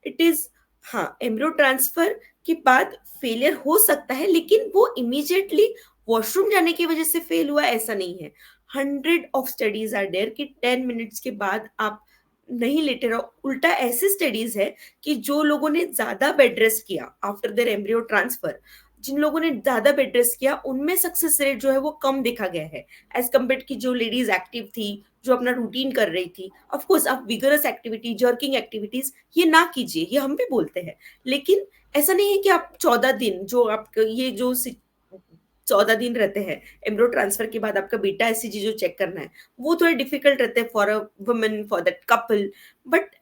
It is, हाँ, एम्ब्रियो ट्रांसफर के बाद फेलियर हो सकता है, लेकिन वो इमीडिएटली वॉशरूम जाने की वजह से फेल हुआ ऐसा नहीं है. 100 of studies आर देयर कि 10 मिनट्स के बाद आप नहीं लेटे रहो. उल्टा ऐसे स्टडीज है कि जो लोगों ने ज्यादा बेड रेस्ट किया आफ्टर देयर एम्ब्रियो ट्रांसफर, जिन लोगों ने ज्यादा बेड रेस्ट किया, उनमें सक्सेस रेट जो है वो कम देखा गया है एज कम्पेयर की जो लेडीज एक्टिव थी, जो अपना रूटीन कर रही थी. ऑफ कोर्स आप विगरस एक्टिविटी, जर्किंग एक्टिविटीज ये ना कीजिए, ये हम भी बोलते हैं, लेकिन ऐसा नहीं है कि आप 14 दिन जो आप ये जो 14 दिन रहते हैं एम्ब्रियो ट्रांसफर के बाद आपका बीटा एससीजी जो चेक करना है, वो थोड़े डिफिकल्ट रहते हैं for a woman, for that couple. But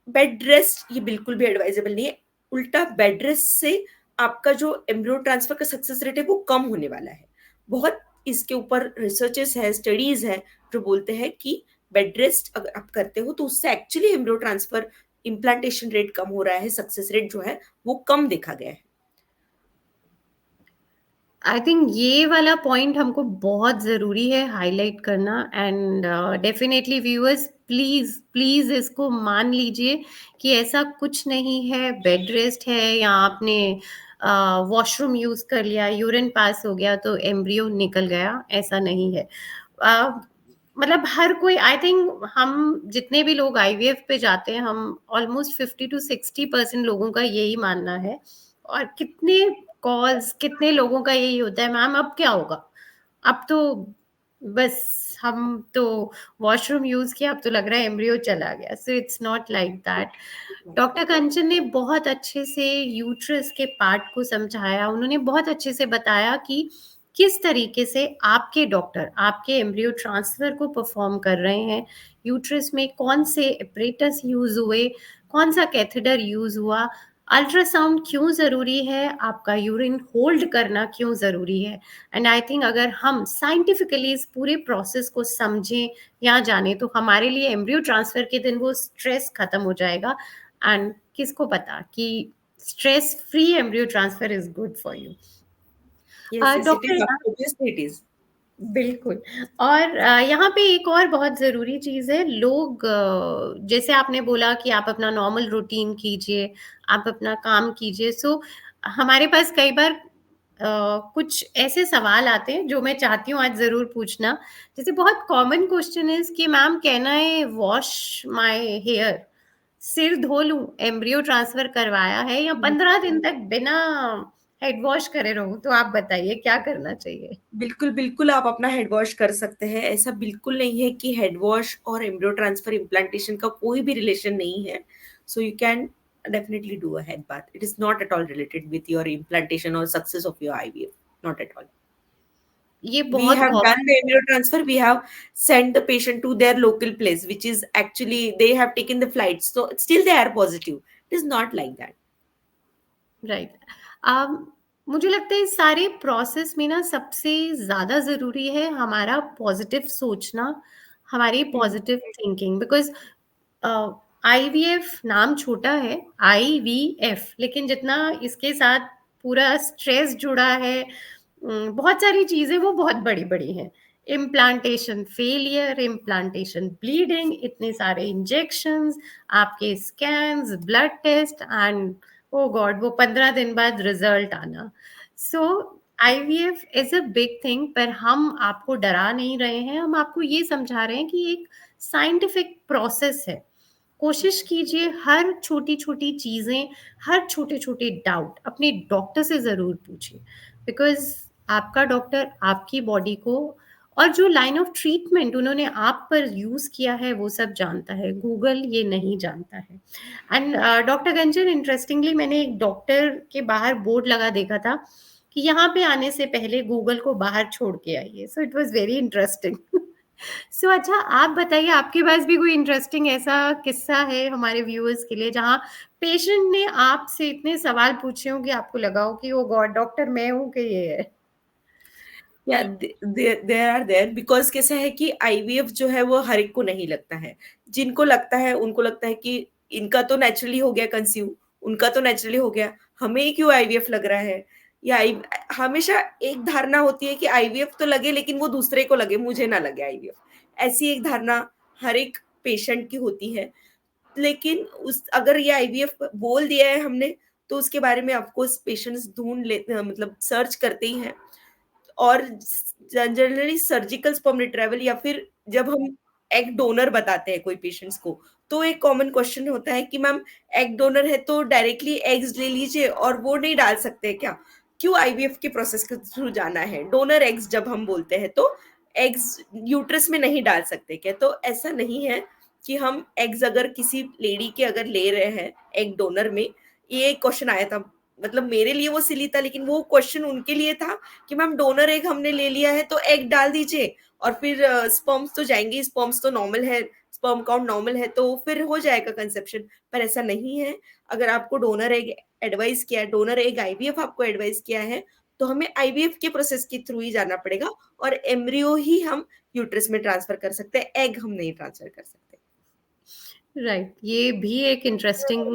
bed rest ये बिल्कुल भी एडवाइजेबल नहीं है. उल्टा बेड रेस्ट से आपका जो एम्ब्रियो ट्रांसफर का सक्सेस रेट है वो कम होने वाला है. बहुत इसके ऊपर रिसर्चेस है, स्टडीज है जो बोलते हैं कि बेड रेस्ट अगर आप करते हो तो उससे actually embryo transfer implantation rate कम हो रहा है, सक्सेस रेट जो है वो कम देखा गया है. आई थिंक ये वाला पॉइंट हमको बहुत ज़रूरी है हाईलाइट करना। And definitely viewers, please please इसको मान लीजिए कि ऐसा कुछ नहीं है, बेड रेस्ट है या आपने वॉशरूम यूज़ कर लिया, यूरिन पास हो गया तो एम्ब्रियो निकल गया, ऐसा नहीं है। मतलब हर कोई, आई थिंक हम जितने भी लोग आईवीएफ पे जाते हैं, हम ऑलमोस्ट 50 to 60% लोगों का यही मानना है। और कितने कॉल्स, कितने लोगों का यही होता है, मैम अब क्या होगा, अब तो बस हम तो वॉशरूम यूज किया, अब तो लग रहा है एम्ब्रियो चला गया। So it's not like that. Doctor Kanchan ने बहुत अच्छे से यूट्रस के पार्ट को समझाया, उन्होंने बहुत अच्छे से बताया कि किस तरीके से आपके डॉक्टर आपके एम्ब्रियो ट्रांसफर को परफॉर्म कर रहे हैं, यूट्रस में कौन से एपरेटस यूज हुए, कौन सा कैथेटर यूज हुआ, अल्ट्रासाउंड क्यों ज़रूरी है, आपका यूरिन होल्ड करना क्यों ज़रूरी है। एंड आई थिंक अगर हम साइंटिफिकली इस पूरे प्रोसेस को समझें या जाने तो हमारे लिए एम्ब्रियो ट्रांसफर के दिन वो स्ट्रेस खत्म हो जाएगा। एंड किसको पता कि stress free embryo transfer is good for you. Yes yes, it is, doctor, obviously it is. बिल्कुल। और यहाँ पे एक और बहुत ज़रूरी चीज़ है, लोग जैसे आपने बोला कि आप अपना नॉर्मल रूटीन कीजिए, आप अपना काम कीजिए। सो हमारे पास कई बार कुछ ऐसे सवाल आते हैं जो मैं चाहती हूँ आज ज़रूर पूछना। जैसे बहुत कॉमन क्वेश्चन इज कि ma'am can I wash my hair, सिर धो लूं, एम्ब्रियो ट्रांसफर करवाया है या 15 दिन तक बिना हेड वॉश करे रहूं, तो आप बताइए क्या करना चाहिए? बिल्कुल, बिल्कुल आप अपना हेड वॉश कर सकते हैं। ऐसा बिल्कुल नहीं है कि हेड वॉश और एम्ब्रियो ट्रांसफर इम्प्लांटेशन का कोई भी रिलेशन नहीं है। So you can definitely do a head bath. It is not at all related with your implantation और success of your IVF, not at all. ये We बहुत have done common. the embryo transfer. We have sent the patient to their local place, which is actually they have taken the flights. So still they are positive. It is not like that. Right. मुझे लगता है इस सारे प्रोसेस में ना सबसे ज़्यादा ज़रूरी है हमारा पॉजिटिव सोचना, हमारी Hmm. Positive thinking. Because IVF नाम छोटा है, आईवीएफ, लेकिन जितना इसके साथ पूरा स्ट्रेस जुड़ा है, बहुत सारी चीज़ें वो बहुत बड़ी-बड़ी हैं। इम्प्लांटेशन फेलियर, इम्प्लांटेशन ब्लीडिंग, इतने सारे इंजेक्शंस, आपके scans, blood test and oh god वो 15 दिन बाद रिजल्ट आना। So IVF is a big thing, पर हम आपको डरा नहीं रहे हैं, हम आपको ये समझा रहे हैं कि एक साइंटिफिक प्रोसेस है। कोशिश कीजिए हर छोटी छोटी चीजें, हर छोटे छोटे डाउट अपने डॉक्टर से जरूर पूछिए, बिकॉज आपका डॉक्टर आपकी बॉडी को और जो लाइन ऑफ ट्रीटमेंट उन्होंने आप पर यूज किया है वो सब जानता है, गूगल ये नहीं जानता है। एंड डॉक्टर गंजन, इंटरेस्टिंगली मैंने एक डॉक्टर के बाहर बोर्ड लगा देखा था कि यहाँ पे आने से पहले गूगल को बाहर छोड़ के आइए। So it was very interesting. So अच्छा, आप बताइए आपके पास भी कोई इंटरेस्टिंग ऐसा किस्सा है हमारे व्यूअर्स के लिए, जहाँ पेशेंट ने आपसे इतने सवाल पूछे हो कि आपको लगा हो कि ओ गॉड डॉक्टर मैं हूँ कि ये है? या देयर आर देयर बिकॉज कैसा है कि आईवीएफ जो है वो हर एक को नहीं लगता है। जिनको लगता है उनको लगता है कि इनका तो नेचुरली हो गया कंसीव, उनका तो नेचुरली हो गया, हमें ही क्यों आईवीएफ लग रहा है। या हमेशा एक धारणा होती है कि आईवीएफ तो लगे लेकिन वो दूसरे को लगे, मुझे ना लगे आईवीएफ। ऐसी एक धारणा हर एक पेशेंट की होती है। लेकिन उस अगर ये आईवीएफ बोल दिया है हमने, तो उसके बारे में ऑफकोर्स पेशेंट्स ढूंढ लेते हैं, मतलब सर्च करते ही हैं। और जनरली सर्जिकल स्पर्म रिट्रीवल या फिर जब हम एग डोनर बताते हैं कोई पेशेंट्स को, तो एक कॉमन क्वेश्चन होता है कि मैम एग डोनर है तो डायरेक्टली एग्स ले लीजिए और वो नहीं डाल सकते क्या, क्यों आईवीएफ के प्रोसेस के थ्रू जाना है, डोनर एग्स जब हम बोलते हैं तो एग्स यूट्रस में नहीं डाल सकते क्या। तो ऐसा नहीं है कि हम एग्स अगर किसी लेडी के अगर ले रहे हैं एग डोनर में, ये क्वेश्चन आया था, मतलब मेरे लिए वो सिली था लेकिन वो क्वेश्चन उनके लिए था कि मैम डोनर एग हमने ले लिया है तो एग डाल दीजिए और फिर स्पर्म्स तो जाएंगे, स्पर्म्स तो नॉर्मल है, स्पर्म काउंट नॉर्मल है तो फिर हो जाएगा कंसेप्शन। पर ऐसा नहीं है। अगर आपको डोनर एग एडवाइस किया है, डोनर एग आईवीएफ आपको एडवाइस किया है, तो हमें आईवीएफ के प्रोसेस के थ्रू ही जाना पड़ेगा और एम्ब्रियो ही हम यूट्रस में ट्रांसफर कर सकते हैं, एग हम नहीं ट्रांसफर कर सकते। राइट, ये भी एक इंटरेस्टिंग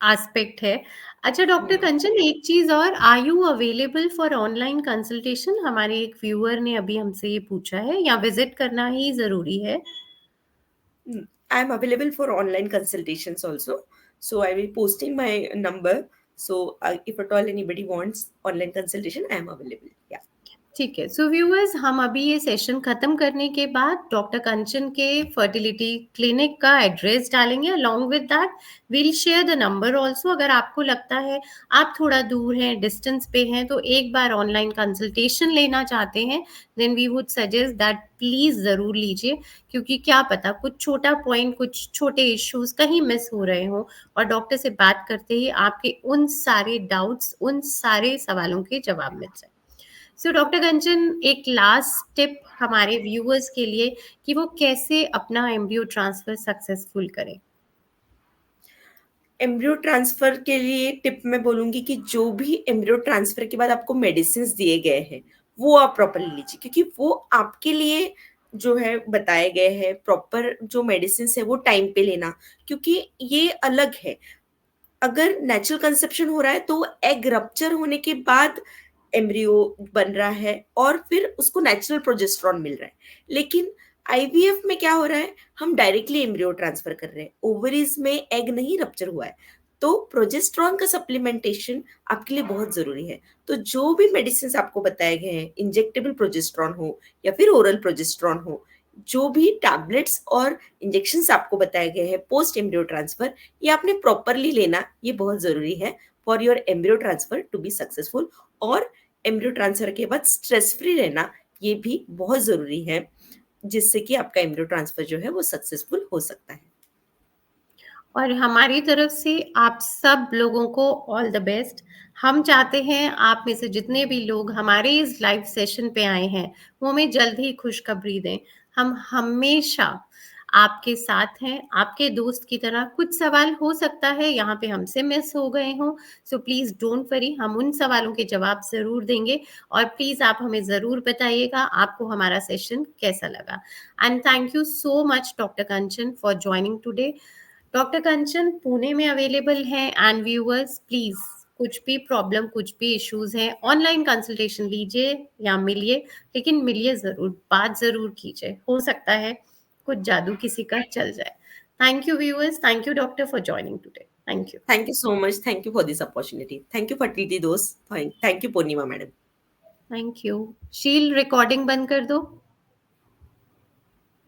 एस्पेक्ट है। अच्छा डॉक्टर हम्म। कंचन, एक चीज और, are you available for online consultation? हमारे एक व्यूअर ने अभी हमसे ये पूछा है, या विजिट करना ही जरूरी है? I am available for online consultations also. So I will posting my number. So if at all anybody wants online consultation, I am available. Yeah. ठीक है। सो व्यूअर्स, हम अभी ये सेशन खत्म करने के बाद डॉक्टर कंचन के फर्टिलिटी क्लिनिक का एड्रेस डालेंगे, along with that we'll share the number also. अगर आपको लगता है आप थोड़ा दूर हैं, डिस्टेंस पे हैं, तो एक बार ऑनलाइन कंसल्टेशन लेना चाहते हैं, then we would suggest that please जरूर लीजिए, क्योंकि क्या पता कुछ छोटा पॉइंट, कुछ छोटे इश्यूज कहीं मिस हो रहे हो, और डॉक्टर से बात करते ही आपके उन सारे डाउट्स, उन सारे सवालों के जवाब मिल जाए। सो डॉक्टर कंचन, एक लास्ट टिप हमारे व्यूअर्स के लिए कि वो कैसे अपना एम्ब्रियो ट्रांसफर सक्सेसफुल करें। एम्ब्रियो ट्रांसफर के लिए टिप मैं बोलूंगी कि जो भी एम्ब्रियो ट्रांसफर के बाद आपको मेडिसिन दिए गए हैं वो आप प्रॉपरली लीजिए, क्योंकि वो आपके लिए जो है बताए गए हैं, प्रॉपर जो मेडिसिन है वो टाइम पे लेना, क्योंकि ये अलग है। अगर नेचुरल कंसेप्शन हो रहा है तो एग रप्चर होने के बाद एम्ब्रियो बन रहा है और फिर उसको नेचुरल प्रोजेस्टेरॉन मिल रहा है। लेकिन आईवीएफ में क्या हो रहा है, हम डायरेक्टली एम्ब्रियो ट्रांसफर कर रहे हैं, ओवरीज में एग नहीं रप्चर हुआ है, तो प्रोजेस्टेरॉन का सप्लीमेंटेशन आपके लिए बहुत जरूरी है। तो जो भी मेडिसिन आपको बताए गए हैं, इंजेक्टेबल प्रोजेस्टेरॉन हो या फिर ओरल प्रोजेस्टेरॉन हो, जो भी टैबलेट्स और इंजेक्शंस आपको बताए गए हैं पोस्ट एम्ब्रियो ट्रांसफर, ये आपने प्रॉपरली लेना, ये बहुत जरूरी है। For your embryo transfer to be successful. और एम्ब्रियो ट्रांसफर के बाद स्ट्रेस फ्री रहना ये भी बहुत जरूरी है, जिससे कि आपका एम्ब्रियो ट्रांसफर जो है वो सक्सेसफुल हो सकता है। और हमारी तरफ से आप सब लोगों को ऑल द बेस्ट। हम चाहते हैं आप में से जितने भी लोग हमारे इस लाइव सेशन पे आए हैं वो हमें जल्द ही खुशखबरी दें। हम हमेशा आपके साथ हैं, आपके दोस्त की तरह। कुछ सवाल हो सकता है यहाँ पे हमसे मिस हो गए हों, सो प्लीज डोंट वरी, हम उन सवालों के जवाब जरूर देंगे। और प्लीज आप हमें जरूर बताइएगा आपको हमारा सेशन कैसा लगा। And thank you so much doctor Kanchan for joining today. Doctor Kanchan Pune में अवेलेबल है एंड व्यूअर्स प्लीज कुछ भी प्रॉब्लम, कुछ भी इश्यूज हैं, ऑनलाइन कंसल्टेशन लीजिए या मिलिए, लेकिन मिलिए जरूर, बात जरूर कीजिए। हो सकता है कुछ जादू किसी का चल जाए। Thank you viewers, thank you doctor for joining today. Thank you. Thank you so much, thank you for this opportunity, thank you fertility Dost, thank you Purnima madam. Thank you. Sheel recording बंद कर दो।